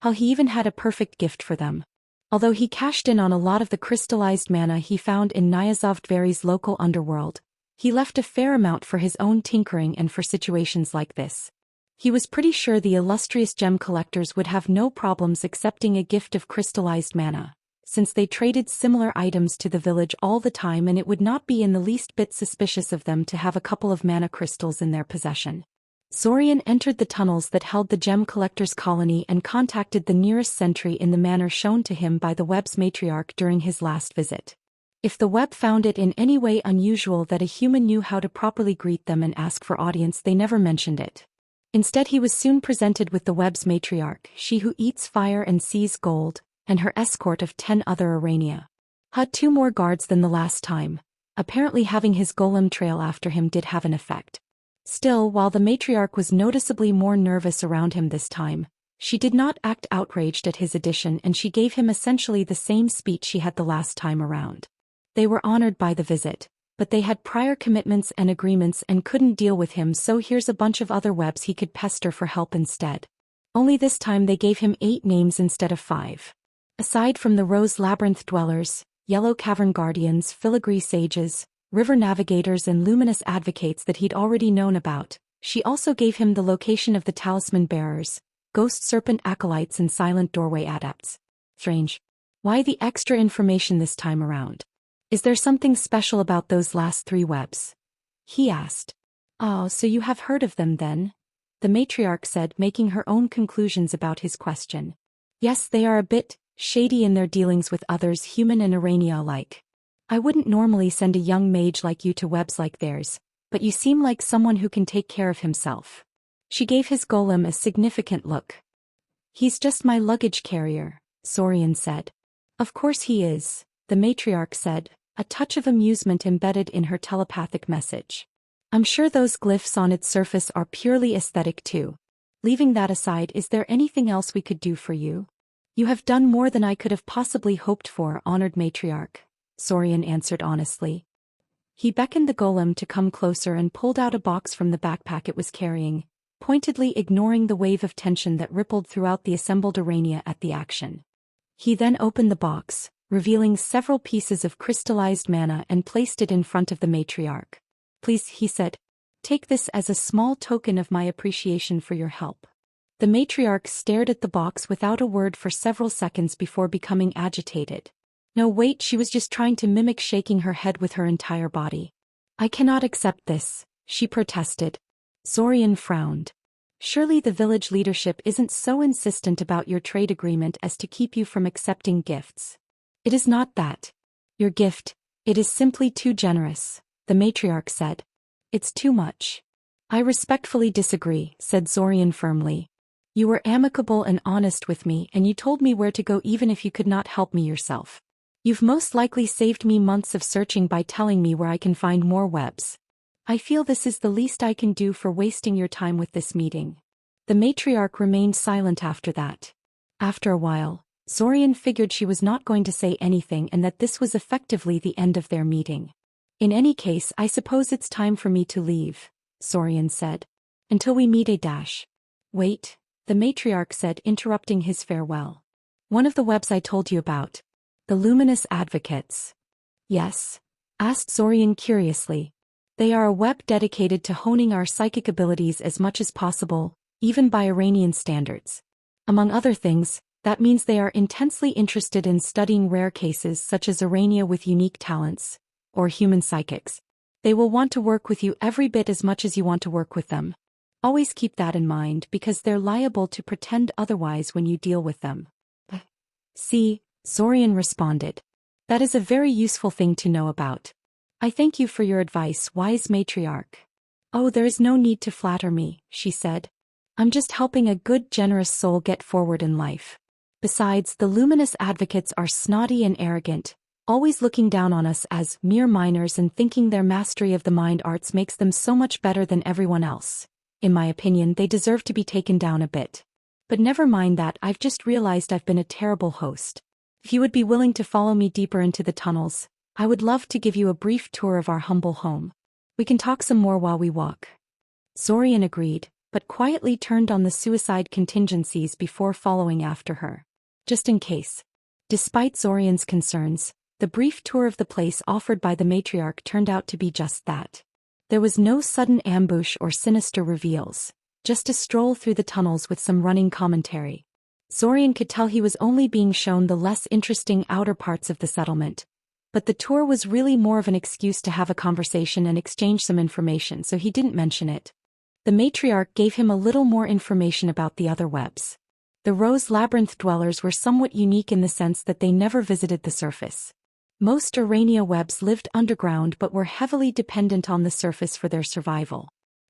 How he even had a perfect gift for them. Although he cashed in on a lot of the crystallized mana he found in Nyazovdveri's local underworld, he left a fair amount for his own tinkering and for situations like this. He was pretty sure the illustrious gem collectors would have no problems accepting a gift of crystallized mana, since they traded similar items to the village all the time, and it would not be in the least bit suspicious of them to have a couple of mana crystals in their possession. Zorian entered the tunnels that held the gem collectors' colony and contacted the nearest sentry in the manner shown to him by the web's matriarch during his last visit. If the web found it in any way unusual that a human knew how to properly greet them and ask for audience, they never mentioned it. Instead, he was soon presented with the web's matriarch, she who eats fire and sees gold, and her escort of 10 other Arania. Had 2 more guards than the last time. Apparently having his golem trail after him did have an effect. Still, while the matriarch was noticeably more nervous around him this time, she did not act outraged at his addition, and she gave him essentially the same speech she had the last time around. They were honored by the visit, but they had prior commitments and agreements and couldn't deal with him, so here's a bunch of other webs he could pester for help instead. Only this time they gave him 8 names instead of 5. Aside from the Rose Labyrinth Dwellers, Yellow Cavern Guardians, Filigree Sages, River Navigators and Luminous Advocates that he'd already known about, she also gave him the location of the Talisman Bearers, Ghost Serpent Acolytes and Silent Doorway Adepts. Strange. Why the extra information this time around? Is there something special about those last 3 webs? He asked. Oh, so you have heard of them then? The matriarch said, making her own conclusions about his question. Yes, they are a bit shady in their dealings with others, human and Arania alike. I wouldn't normally send a young mage like you to webs like theirs, but you seem like someone who can take care of himself. She gave his golem a significant look. He's just my luggage carrier, Zorian said. Of course he is, the matriarch said, a touch of amusement embedded in her telepathic message. I'm sure those glyphs on its surface are purely aesthetic too. Leaving that aside, is there anything else we could do for you? You have done more than I could have possibly hoped for, honored matriarch, Zorian answered honestly. He beckoned the golem to come closer and pulled out a box from the backpack it was carrying, pointedly ignoring the wave of tension that rippled throughout the assembled Arania at the action. He then opened the box, revealing several pieces of crystallized mana, and placed it in front of the matriarch. Please, he said, take this as a small token of my appreciation for your help. The matriarch stared at the box without a word for several seconds before becoming agitated. No, wait, she was just trying to mimic shaking her head with her entire body. I cannot accept this, she protested. Zorian frowned. Surely the village leadership isn't so insistent about your trade agreement as to keep you from accepting gifts. It is not that. Your gift, it is simply too generous, the matriarch said. It's too much. I respectfully disagree, said Zorian firmly. You were amicable and honest with me, and you told me where to go even if you could not help me yourself. You've most likely saved me months of searching by telling me where I can find more webs. I feel this is the least I can do for wasting your time with this meeting. The matriarch remained silent after that. After a while, Zorian figured she was not going to say anything and that this was effectively the end of their meeting. In any case, I suppose it's time for me to leave, Zorian said. Until we meet a Wait, the matriarch said, interrupting his farewell. One of the webs I told you about. The Luminous Advocates. Yes? Asked Zorian curiously. They are a web dedicated to honing our psychic abilities as much as possible, even by Iranian standards. Among other things, that means they are intensely interested in studying rare cases such as Urania with unique talents, or human psychics. They will want to work with you every bit as much as you want to work with them. Always keep that in mind because they're liable to pretend otherwise when you deal with them. See, Zorian responded. That is a very useful thing to know about. I thank you for your advice, wise matriarch. Oh, there is no need to flatter me, she said. I'm just helping a good, generous soul get forward in life. Besides, the Luminous Advocates are snotty and arrogant, always looking down on us as mere minors and thinking their mastery of the mind arts makes them so much better than everyone else. In my opinion, they deserve to be taken down a bit. But never mind that, I've just realized I've been a terrible host. If you would be willing to follow me deeper into the tunnels, I would love to give you a brief tour of our humble home. We can talk some more while we walk. Zorian agreed, but quietly turned on the suicide contingencies before following after her. Just in case. Despite Zorian's concerns, the brief tour of the place offered by the matriarch turned out to be just that. There was no sudden ambush or sinister reveals, just a stroll through the tunnels with some running commentary. Zorian could tell he was only being shown the less interesting outer parts of the settlement, but the tour was really more of an excuse to have a conversation and exchange some information, so he didn't mention it. The matriarch gave him a little more information about the other webs. The Rose Labyrinth dwellers were somewhat unique in the sense that they never visited the surface. Most Urania webs lived underground but were heavily dependent on the surface for their survival.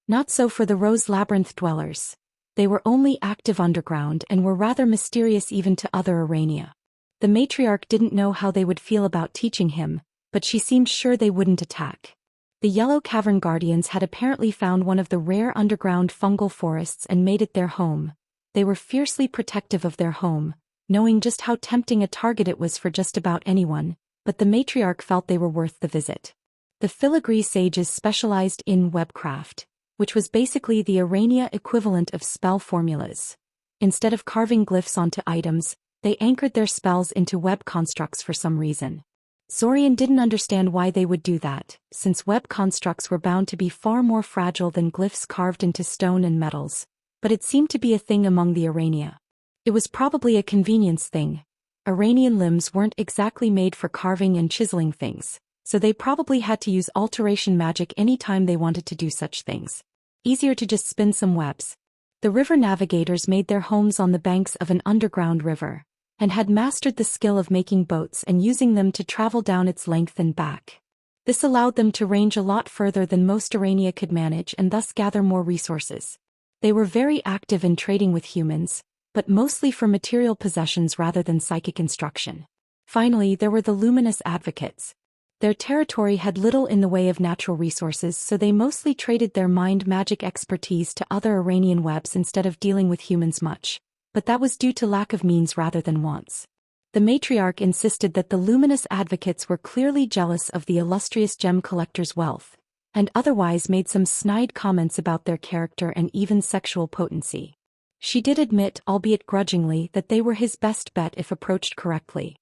Not so for the Rose Labyrinth dwellers. They were only active underground and were rather mysterious even to other Urania. The matriarch didn't know how they would feel about teaching him, but she seemed sure they wouldn't attack. The Yellow Cavern Guardians had apparently found one of the rare underground fungal forests and made it their home. They were fiercely protective of their home, knowing just how tempting a target it was for just about anyone, but the matriarch felt they were worth the visit. The Filigree sages specialized in webcraft, which was basically the Urania equivalent of spell formulas. Instead of carving glyphs onto items, they anchored their spells into web constructs for some reason. Zorian didn't understand why they would do that, since web constructs were bound to be far more fragile than glyphs carved into stone and metals, but it seemed to be a thing among the Urania. It was probably a convenience thing. Uranian limbs weren't exactly made for carving and chiseling things, so they probably had to use alteration magic anytime they wanted to do such things. Easier to just spin some webs. The river navigators made their homes on the banks of an underground river, and had mastered the skill of making boats and using them to travel down its length and back. This allowed them to range a lot further than most Urania could manage and thus gather more resources. They were very active in trading with humans, but mostly for material possessions rather than psychic instruction. Finally, there were the Luminous Advocates. Their territory had little in the way of natural resources, so they mostly traded their mind magic expertise to other Uranian webs instead of dealing with humans much, but that was due to lack of means rather than wants. The matriarch insisted that the Luminous Advocates were clearly jealous of the illustrious gem collector's wealth, and otherwise made some snide comments about their character and even sexual potency. She did admit, albeit grudgingly, that they were his best bet if approached correctly.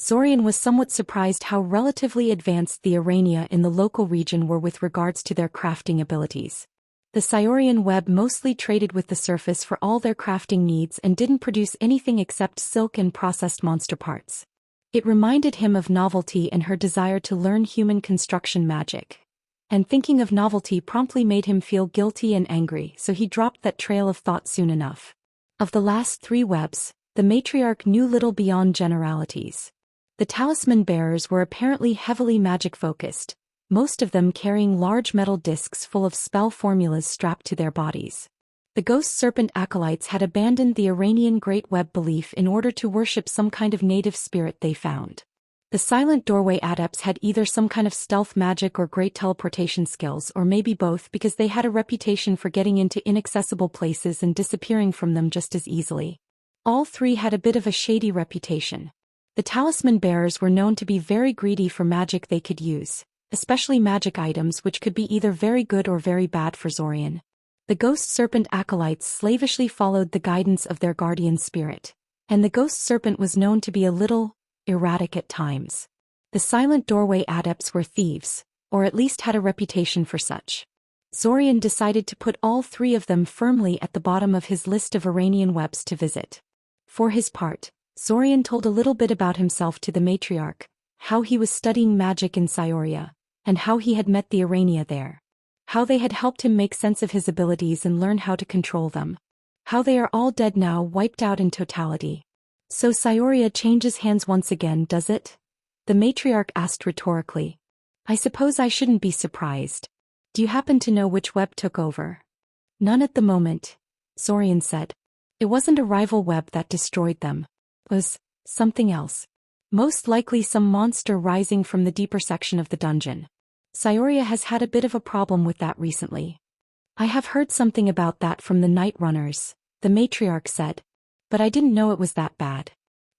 Zorian was somewhat surprised how relatively advanced the Urania in the local region were with regards to their crafting abilities. The Sciorian web mostly traded with the surface for all their crafting needs and didn't produce anything except silk and processed monster parts. It reminded him of Novelty and her desire to learn human construction magic. And thinking of Novelty promptly made him feel guilty and angry, so he dropped that trail of thought soon enough. Of the last three webs, the matriarch knew little beyond generalities. The talisman bearers were apparently heavily magic-focused, most of them carrying large metal discs full of spell formulas strapped to their bodies. The ghost serpent acolytes had abandoned the Uranian Great Web belief in order to worship some kind of native spirit they found. The silent doorway adepts had either some kind of stealth magic or great teleportation skills, or maybe both, because they had a reputation for getting into inaccessible places and disappearing from them just as easily. All three had a bit of a shady reputation. The talisman bearers were known to be very greedy for magic they could use, especially magic items which could be either very good or very bad for Zorian. The ghost serpent acolytes slavishly followed the guidance of their guardian spirit, and the ghost serpent was known to be a little erratic at times. The silent doorway adepts were thieves, or at least had a reputation for such. Zorian decided to put all three of them firmly at the bottom of his list of Iranian webs to visit. For his part, Zorian told a little bit about himself to the matriarch, how he was studying magic in Cyoria, and how he had met the Irania there. How they had helped him make sense of his abilities and learn how to control them. How they are all dead now, wiped out in totality. So Cyoria changes hands once again, does it? The matriarch asked rhetorically. I suppose I shouldn't be surprised. Do you happen to know which web took over? None at the moment, Zorian said. It wasn't a rival web that destroyed them. It was something else. Most likely some monster rising from the deeper section of the dungeon. Cyoria has had a bit of a problem with that recently. I have heard something about that from the Night Runners, the matriarch said. But I didn't know it was that bad.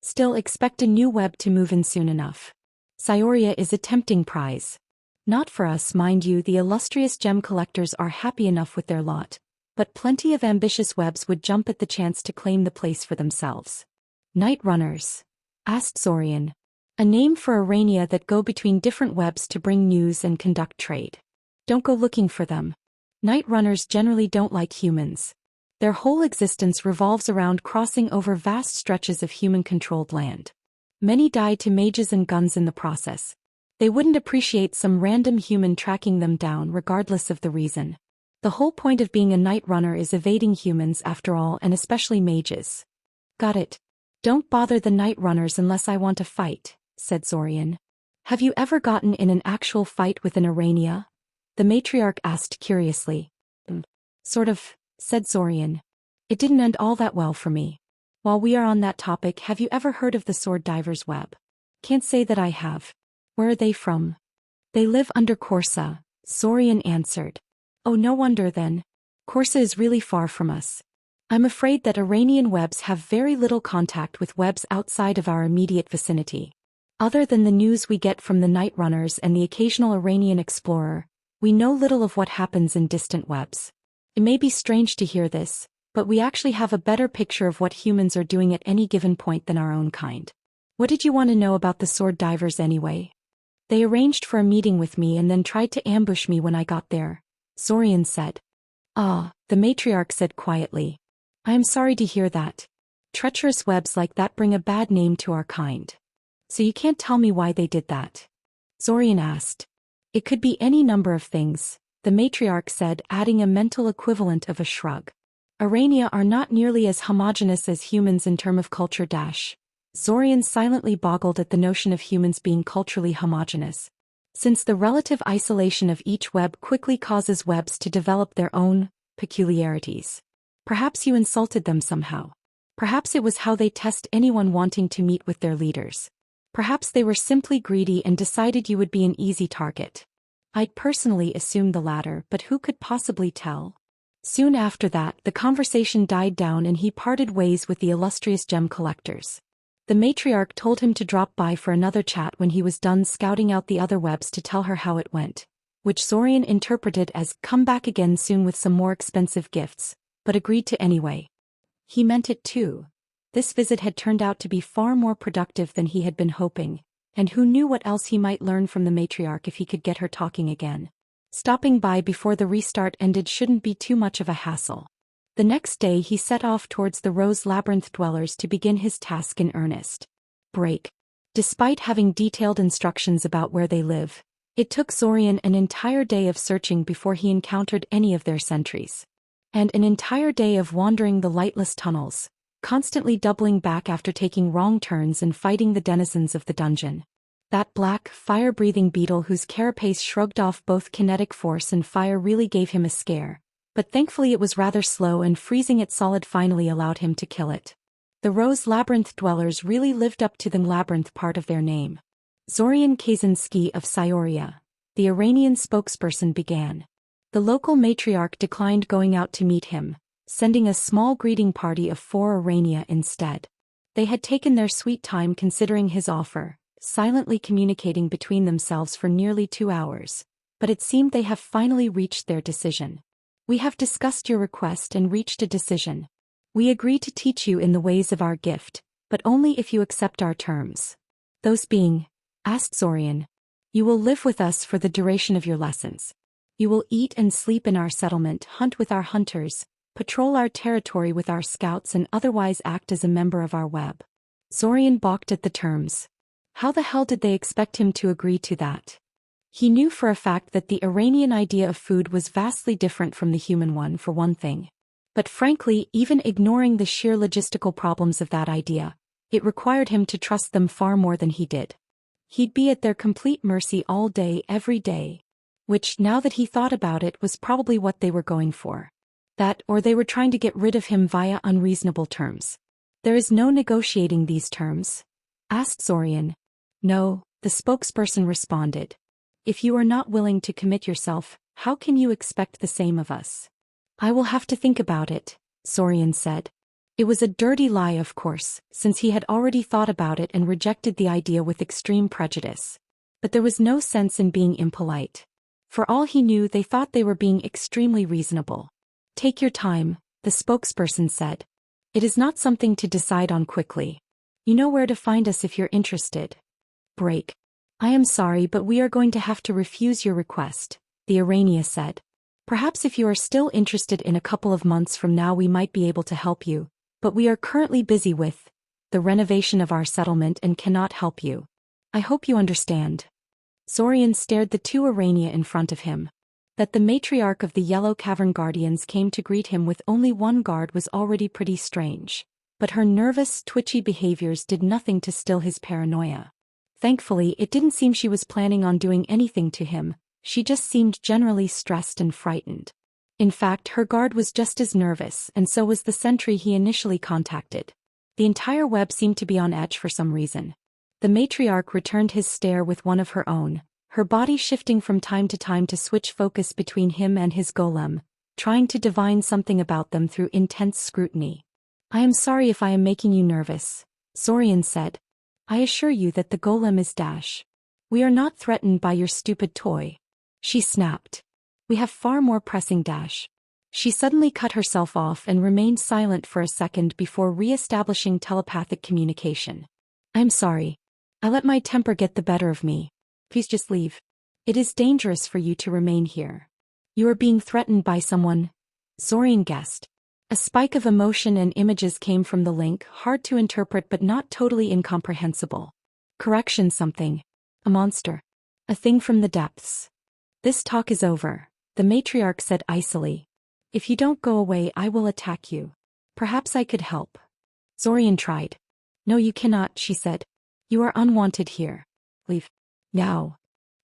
Still, expect a new web to move in soon enough. Cyoria is a tempting prize. Not for us, mind you, the illustrious gem collectors are happy enough with their lot, but plenty of ambitious webs would jump at the chance to claim the place for themselves. Night Runners? Asked Zorian. A name for Irania that go between different webs to bring news and conduct trade. Don't go looking for them. Night Runners generally don't like humans. Their whole existence revolves around crossing over vast stretches of human-controlled land. Many die to mages and guns in the process. They wouldn't appreciate some random human tracking them down regardless of the reason. The whole point of being a Night Runner is evading humans after all, and especially mages. Got it. Don't bother the Night Runners unless I want to fight, said Zorian. Have you ever gotten in an actual fight with an Irania? The matriarch asked curiously. Sort of, said Zorian. It didn't end all that well for me. While we are on that topic, have you ever heard of the Sword Diver's Web? Can't say that I have. Where are they from? They live under Korsa, Zorian answered. Oh, no wonder then. Korsa is really far from us. I'm afraid that Iranian webs have very little contact with webs outside of our immediate vicinity. Other than the news we get from the Night Runners and the occasional Iranian explorer, we know little of what happens in distant webs. It may be strange to hear this, but we actually have a better picture of what humans are doing at any given point than our own kind. What did you want to know about the Sword Divers anyway? They arranged for a meeting with me and then tried to ambush me when I got there, Zorian said. Ah, the matriarch said quietly. I am sorry to hear that. Treacherous webs like that bring a bad name to our kind. So you can't tell me why they did that? Zorian asked. It could be any number of things, the matriarch said, adding a mental equivalent of a shrug. Irania are not nearly as homogeneous as humans in terms of culture. Zorian silently boggled at the notion of humans being culturally homogeneous. Since the relative isolation of each web quickly causes webs to develop their own peculiarities. Perhaps you insulted them somehow. Perhaps it was how they test anyone wanting to meet with their leaders. Perhaps they were simply greedy and decided you would be an easy target. I'd personally assumed the latter, but who could possibly tell? Soon after that, the conversation died down and he parted ways with the illustrious gem collectors. The matriarch told him to drop by for another chat when he was done scouting out the other webs to tell her how it went, which Zorian interpreted as come back again soon with some more expensive gifts, but agreed to anyway. He meant it too. This visit had turned out to be far more productive than he had been hoping, and who knew what else he might learn from the matriarch if he could get her talking again. Stopping by before the restart ended shouldn't be too much of a hassle. The next day he set off towards the Rose Labyrinth dwellers to begin his task in earnest. Break. Despite having detailed instructions about where they live, it took Zorian an entire day of searching before he encountered any of their sentries. And an entire day of wandering the lightless tunnels, constantly doubling back after taking wrong turns and fighting the denizens of the dungeon. That black, fire-breathing beetle whose carapace shrugged off both kinetic force and fire really gave him a scare, but thankfully it was rather slow and freezing it solid finally allowed him to kill it. The Rose Labyrinth dwellers really lived up to the labyrinth part of their name. Zorian Kaczynski of Syoria, the Iranian spokesperson, began. The local matriarch declined going out to meet him, sending a small greeting party of 4 Irania instead. They had taken their sweet time considering his offer, silently communicating between themselves for nearly 2 hours. But it seemed they have finally reached their decision. We have discussed your request and reached a decision. We agree to teach you in the ways of our gift, but only if you accept our terms. Those being, asked Zorian. You will live with us for the duration of your lessons. You will eat and sleep in our settlement, hunt with our hunters, patrol our territory with our scouts, and otherwise act as a member of our web. Zorian balked at the terms. How the hell did they expect him to agree to that? He knew for a fact that the Iranian idea of food was vastly different from the human one, for one thing. But frankly, even ignoring the sheer logistical problems of that idea, it required him to trust them far more than he did. He'd be at their complete mercy all day, every day. Which, now that he thought about it, was probably what they were going for. That, or they were trying to get rid of him via unreasonable terms. There is no negotiating these terms? Asked Zorian. No, the spokesperson responded. If you are not willing to commit yourself, how can you expect the same of us? I will have to think about it, Zorian said. It was a dirty lie, of course, since he had already thought about it and rejected the idea with extreme prejudice. But there was no sense in being impolite. For all he knew, they thought they were being extremely reasonable. Take your time, the spokesperson said. It is not something to decide on quickly. You know where to find us if you're interested. Break. I am sorry, but we are going to have to refuse your request, the Irania said. Perhaps if you are still interested in a couple of months from now we might be able to help you, but we are currently busy with the renovation of our settlement and cannot help you. I hope you understand. Zorian stared the 2 Irania in front of him. That the matriarch of the Yellow Cavern Guardians came to greet him with only 1 guard was already pretty strange. But her nervous, twitchy behaviors did nothing to still his paranoia. Thankfully, it didn't seem she was planning on doing anything to him, she just seemed generally stressed and frightened. In fact, her guard was just as nervous, and so was the sentry he initially contacted. The entire web seemed to be on edge for some reason. The matriarch returned his stare with one of her own, her body shifting from time to time to switch focus between him and his golem, trying to divine something about them through intense scrutiny. I am sorry if I am making you nervous, Zorian said. I assure you that the golem is Dash. We are not threatened by your stupid toy. She snapped. We have far more pressing, Dash. She suddenly cut herself off and remained silent for a second before re-establishing telepathic communication. I'm sorry. I let my temper get the better of me. Please just leave. It is dangerous for you to remain here. You are being threatened by someone, Zorian guessed. A spike of emotion and images came from the link, hard to interpret but not totally incomprehensible. Correction, something. A monster. A thing from the depths. This talk is over, the matriarch said icily. If you don't go away, I will attack you. Perhaps I could help. Zorian tried. No, you cannot, she said. You are unwanted here. Leave. Now.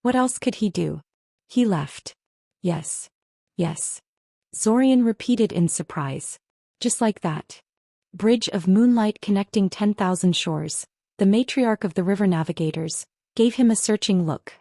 What else could he do? He left. Yes. Yes. Zorian repeated in surprise. Just like that. Bridge of moonlight connecting 10,000 shores, the matriarch of the river navigators, gave him a searching look.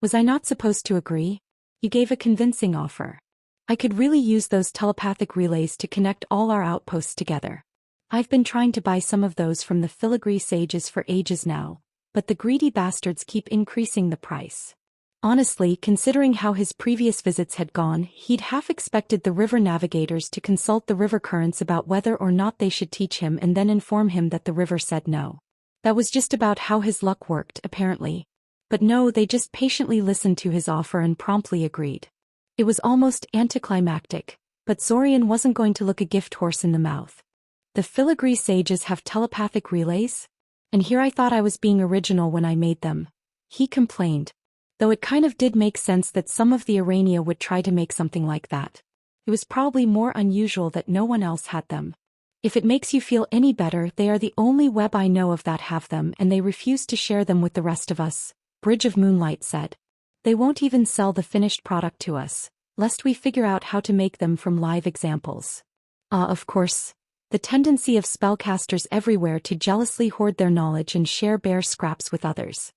Was I not supposed to agree? You gave a convincing offer. I could really use those telepathic relays to connect all our outposts together. I've been trying to buy some of those from the filigree sages for ages now, but the greedy bastards keep increasing the price. Honestly, considering how his previous visits had gone, he'd half expected the river navigators to consult the river currents about whether or not they should teach him and then inform him that the river said no. That was just about how his luck worked, apparently. But no, they just patiently listened to his offer and promptly agreed. It was almost anticlimactic, but Zorian wasn't going to look a gift horse in the mouth. The filigree sages have telepathic relays? And here I thought I was being original when I made them. He complained. Though it kind of did make sense that some of the Irania would try to make something like that. It was probably more unusual that no one else had them. If it makes you feel any better, they are the only web I know of that have them, and they refuse to share them with the rest of us, Bridge of Moonlight said. They won't even sell the finished product to us, lest we figure out how to make them from live examples. Of course. The tendency of spellcasters everywhere to jealously hoard their knowledge and share bare scraps with others.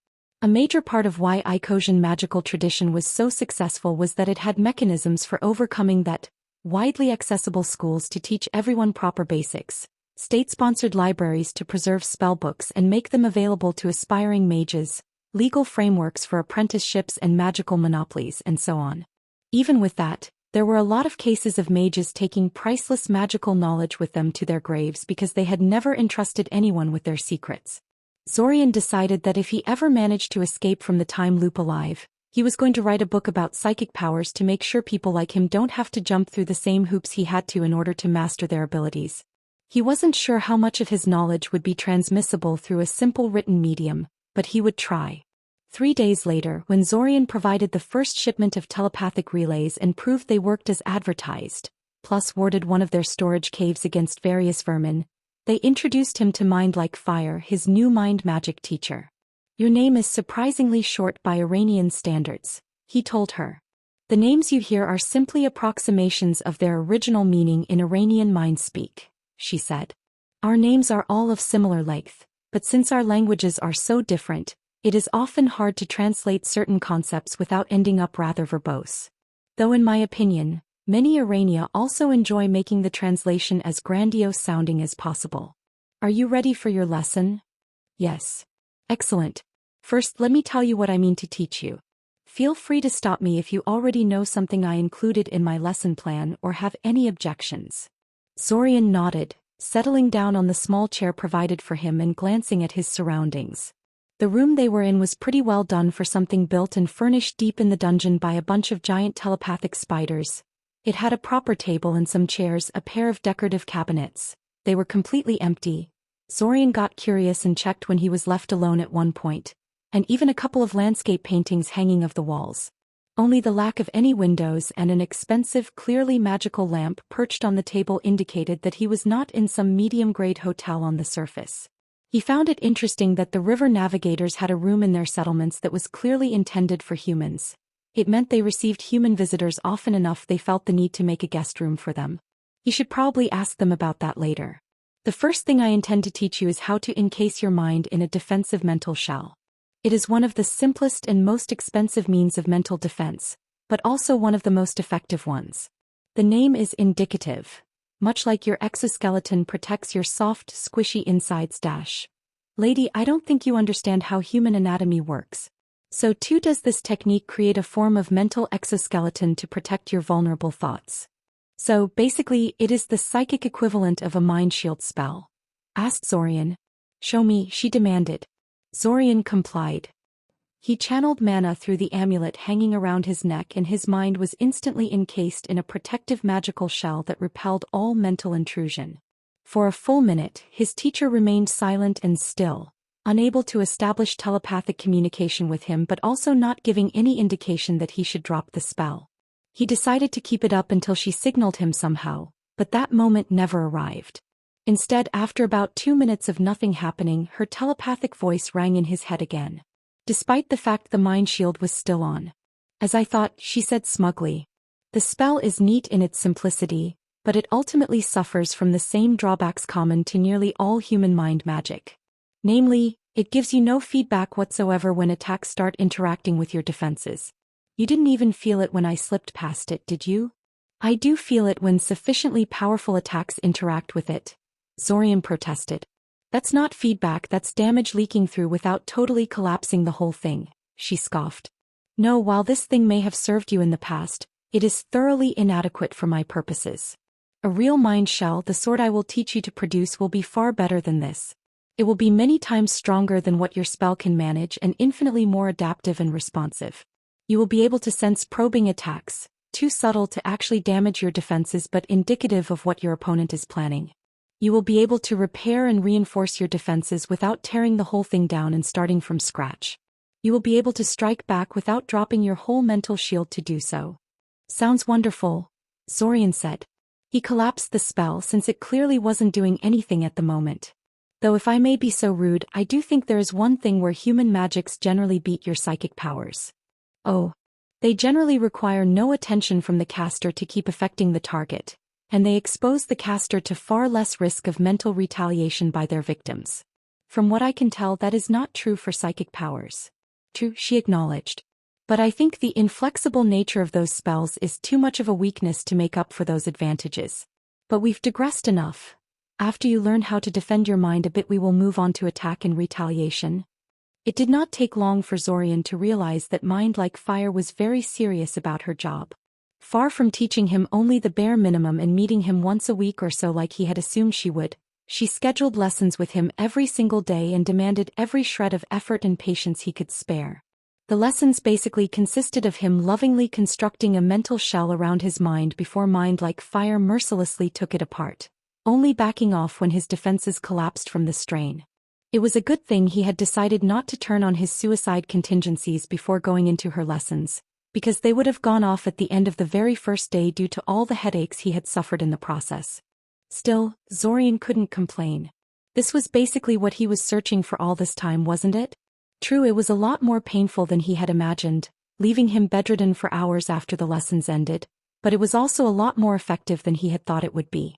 A major part of why Icosian magical tradition was so successful was that it had mechanisms for overcoming that widely accessible schools to teach everyone proper basics, state-sponsored libraries to preserve spellbooks and make them available to aspiring mages, legal frameworks for apprenticeships and magical monopolies, and so on. Even with that, there were a lot of cases of mages taking priceless magical knowledge with them to their graves because they had never entrusted anyone with their secrets. Zorian decided that if he ever managed to escape from the time loop alive, he was going to write a book about psychic powers to make sure people like him don't have to jump through the same hoops he had to in order to master their abilities. He wasn't sure how much of his knowledge would be transmissible through a simple written medium, but he would try. 3 days later, when Zorian provided the first shipment of telepathic relays and proved they worked as advertised, plus warded one of their storage caves against various vermin, they introduced him to Mind Like Fire, his new mind magic teacher. "Your name is surprisingly short by Iranian standards," he told her. "The names you hear are simply approximations of their original meaning in Iranian mind speak," she said. "Our names are all of similar length, but since our languages are so different, it is often hard to translate certain concepts without ending up rather verbose. Though in my opinion, many Irania also enjoy making the translation as grandiose sounding as possible. Are you ready for your lesson?" "Yes." "Excellent. First, let me tell you what I mean to teach you. Feel free to stop me if you already know something I included in my lesson plan or have any objections." Zorian nodded, settling down on the small chair provided for him and glancing at his surroundings. The room they were in was pretty well done for something built and furnished deep in the dungeon by a bunch of giant telepathic spiders. It had a proper table and some chairs, a pair of decorative cabinets. They were completely empty. Zorian got curious and checked when he was left alone at one point, and even a couple of landscape paintings hanging of the walls. Only the lack of any windows and an expensive, clearly magical lamp perched on the table indicated that he was not in some medium-grade hotel on the surface. He found it interesting that the river navigators had a room in their settlements that was clearly intended for humans. It meant they received human visitors often enough they felt the need to make a guest room for them. He should probably ask them about that later. "The first thing I intend to teach you is how to encase your mind in a defensive mental shell. It is one of the simplest and most expensive means of mental defense, but also one of the most effective ones. The name is indicative. Much like your exoskeleton protects your soft, squishy insides dash. Lady, I don't think you understand how human anatomy works. So too does this technique create a form of mental exoskeleton to protect your vulnerable thoughts. So, basically, it is the psychic equivalent of a mind shield spell," asked Zorian. "Show me," she demanded. Zorian complied. He channeled mana through the amulet hanging around his neck and his mind was instantly encased in a protective magical shell that repelled all mental intrusion. For a full minute, his teacher remained silent and still, unable to establish telepathic communication with him but also not giving any indication that he should drop the spell. He decided to keep it up until she signaled him somehow, but that moment never arrived. Instead, after about 2 minutes of nothing happening, her telepathic voice rang in his head again. Despite the fact the mind shield was still on. "As I thought," she said smugly. "The spell is neat in its simplicity, but it ultimately suffers from the same drawbacks common to nearly all human mind magic. Namely, it gives you no feedback whatsoever when attacks start interacting with your defenses. You didn't even feel it when I slipped past it, did you?" "I do feel it when sufficiently powerful attacks interact with it," Zorian protested. "That's not feedback, that's damage leaking through without totally collapsing the whole thing," she scoffed. "No, while this thing may have served you in the past, it is thoroughly inadequate for my purposes. A real mind shell, the sort I will teach you to produce, will be far better than this. It will be many times stronger than what your spell can manage and infinitely more adaptive and responsive. You will be able to sense probing attacks, too subtle to actually damage your defenses but indicative of what your opponent is planning. You will be able to repair and reinforce your defenses without tearing the whole thing down and starting from scratch. You will be able to strike back without dropping your whole mental shield to do so." "Sounds wonderful," Zorian said. He collapsed the spell since it clearly wasn't doing anything at the moment. "Though if I may be so rude, I do think there is one thing where human magics generally beat your psychic powers. Oh. They generally require no attention from the caster to keep affecting the target, and they expose the caster to far less risk of mental retaliation by their victims. From what I can tell, that is not true for psychic powers. True, she acknowledged. But I think the inflexible nature of those spells is too much of a weakness to make up for those advantages. But we've digressed enough. After you learn how to defend your mind a bit, we will move on to attack and retaliation. It did not take long for Zorian to realize that Mind Like Fire was very serious about her job. Far from teaching him only the bare minimum and meeting him once a week or so like he had assumed she would, she scheduled lessons with him every single day and demanded every shred of effort and patience he could spare. The lessons basically consisted of him lovingly constructing a mental shell around his mind before Mind Like Fire mercilessly took it apart, only backing off when his defenses collapsed from the strain. It was a good thing he had decided not to turn on his suicide contingencies before going into her lessons, because they would have gone off at the end of the very first day due to all the headaches he had suffered in the process. Still, Zorian couldn't complain. This was basically what he was searching for all this time, wasn't it? True, it was a lot more painful than he had imagined, leaving him bedridden for hours after the lessons ended, but it was also a lot more effective than he had thought it would be.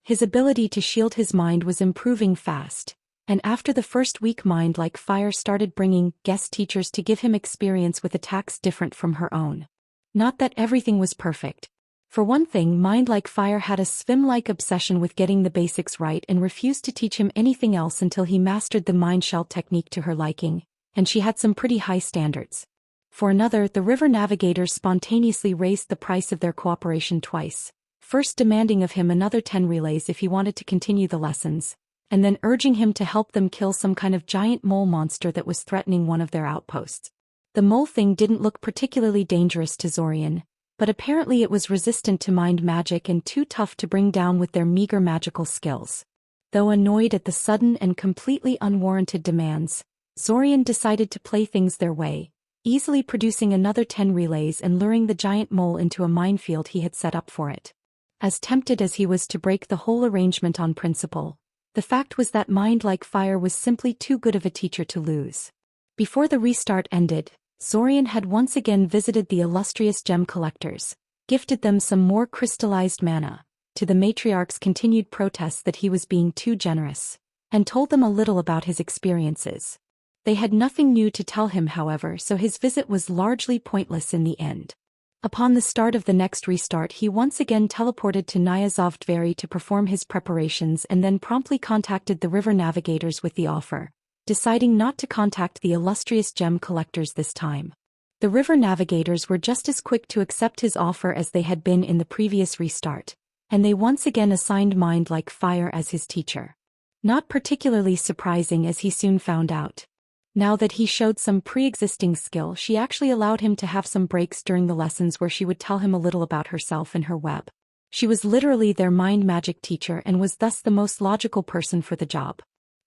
His ability to shield his mind was improving fast, and after the first week Mind Like Fire started bringing guest teachers to give him experience with attacks different from her own. Not that everything was perfect. For one thing, Mind Like Fire had a swim-like obsession with getting the basics right and refused to teach him anything else until he mastered the mind shell technique to her liking, and she had some pretty high standards. For another, the river navigators spontaneously raised the price of their cooperation twice, first demanding of him another 10 relays if he wanted to continue the lessons, and then urging him to help them kill some kind of giant mole monster that was threatening one of their outposts. The mole thing didn't look particularly dangerous to Zorian, but apparently it was resistant to mind magic and too tough to bring down with their meager magical skills. Though annoyed at the sudden and completely unwarranted demands, Zorian decided to play things their way, easily producing another 10 relays and luring the giant mole into a minefield he had set up for it. As tempted as he was to break the whole arrangement on principle, the fact was that Mind Like Fire was simply too good of a teacher to lose. Before the restart ended, Zorian had once again visited the illustrious gem collectors, gifted them some more crystallized mana, to the matriarch's continued protests that he was being too generous, and told them a little about his experiences. They had nothing new to tell him, however, so his visit was largely pointless in the end. Upon the start of the next restart, he once again teleported to Nyazovdveri to perform his preparations and then promptly contacted the river navigators with the offer, deciding not to contact the illustrious gem collectors this time. The river navigators were just as quick to accept his offer as they had been in the previous restart, and they once again assigned Mind Like Fire as his teacher. Not particularly surprising, as he soon found out. Now that he showed some pre-existing skill, she actually allowed him to have some breaks during the lessons where she would tell him a little about herself and her web. She was literally their mind magic teacher and was thus the most logical person for the job.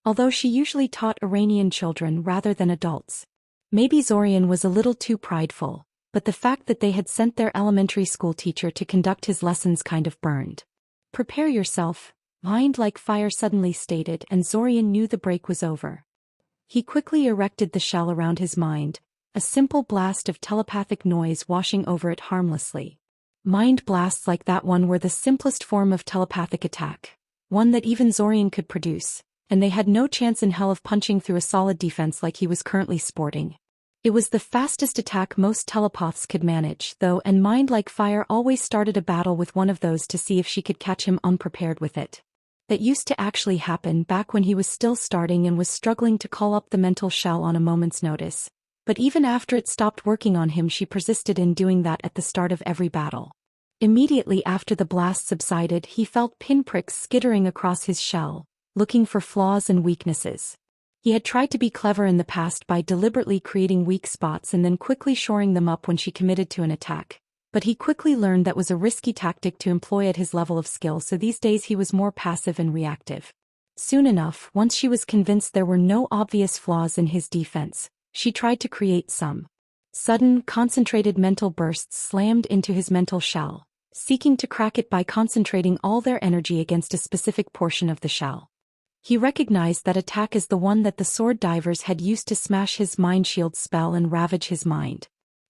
Although she usually taught Iranian children rather than adults. Maybe Zorian was a little too prideful, but the fact that they had sent their elementary school teacher to conduct his lessons kind of burned. "Prepare yourself," Mind Like Fire suddenly stated, and Zorian knew the break was over. He quickly erected the shell around his mind, a simple blast of telepathic noise washing over it harmlessly. Mind blasts like that one were the simplest form of telepathic attack, one that even Zorian could produce, and they had no chance in hell of punching through a solid defense like he was currently sporting. It was the fastest attack most telepaths could manage, though, and Mind Like Fire always started a battle with one of those to see if she could catch him unprepared with it. That used to actually happen back when he was still starting and was struggling to call up the mental shell on a moment's notice. But even after it stopped working on him, she persisted in doing that at the start of every battle. Immediately after the blast subsided, he felt pinpricks skittering across his shell, looking for flaws and weaknesses. He had tried to be clever in the past by deliberately creating weak spots and then quickly shoring them up when she committed to an attack. But he quickly learned that was a risky tactic to employ at his level of skill, so these days he was more passive and reactive. Soon enough, once she was convinced there were no obvious flaws in his defense, she tried to create some. Sudden, concentrated mental bursts slammed into his mental shell, seeking to crack it by concentrating all their energy against a specific portion of the shell. He recognized that attack as the one that the sword divers had used to smash his mind shield spell and ravage his mind.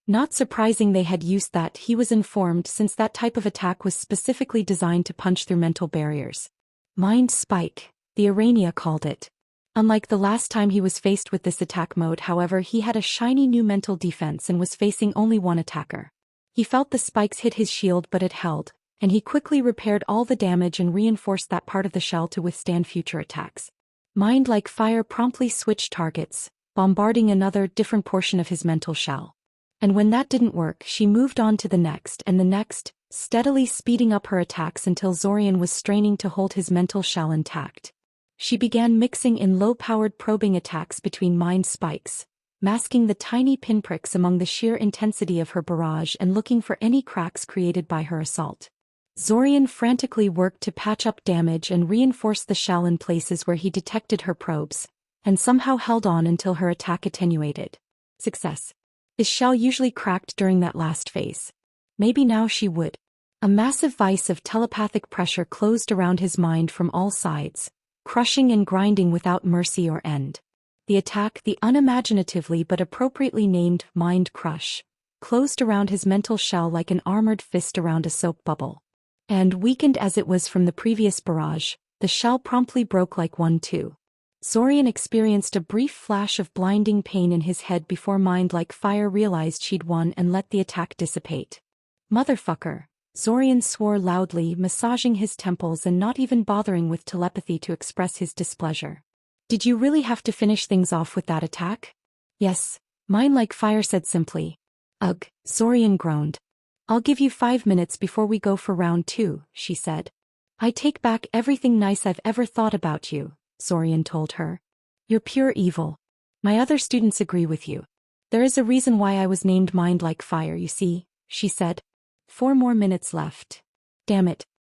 Not surprising they had used that, he was informed, since that type of attack was specifically designed to punch through mental barriers. Mind Spike, the Arania called it. Unlike the last time he was faced with this attack mode, however, he had a shiny new mental defense and was facing only one attacker. He felt the spikes hit his shield, but it held, and he quickly repaired all the damage and reinforced that part of the shell to withstand future attacks. Mind like fire promptly switched targets, bombarding another different portion of his mental shell. And when that didn't work, she moved on to the next and the next, steadily speeding up her attacks until Zorian was straining to hold his mental shell intact. She began mixing in low-powered probing attacks between mind spikes, masking the tiny pinpricks among the sheer intensity of her barrage and looking for any cracks created by her assault. Zorian frantically worked to patch up damage and reinforce the shell in places where he detected her probes, and somehow held on until her attack attenuated. Success. His shell usually cracked during that last phase. Maybe now she would. A massive vice of telepathic pressure closed around his mind from all sides, crushing and grinding without mercy or end. The attack, the unimaginatively but appropriately named Mind Crush, closed around his mental shell like an armored fist around a soap bubble. And weakened as it was from the previous barrage, the shell promptly broke like one too. Zorian experienced a brief flash of blinding pain in his head before Mind like Fire realized she'd won and let the attack dissipate. Motherfucker, Zorian swore loudly, massaging his temples and not even bothering with telepathy to express his displeasure. Did you really have to finish things off with that attack? Yes, Mind like Fire said simply. Ugh, Zorian groaned. I'll give you 5 minutes before we go for round 2, she said. I take back everything nice I've ever thought about you, Zorian told her. You're pure evil. My other students agree with you. There is a reason why I was named Mind like Fire, you see, she said. 4 more minutes left. Damn it,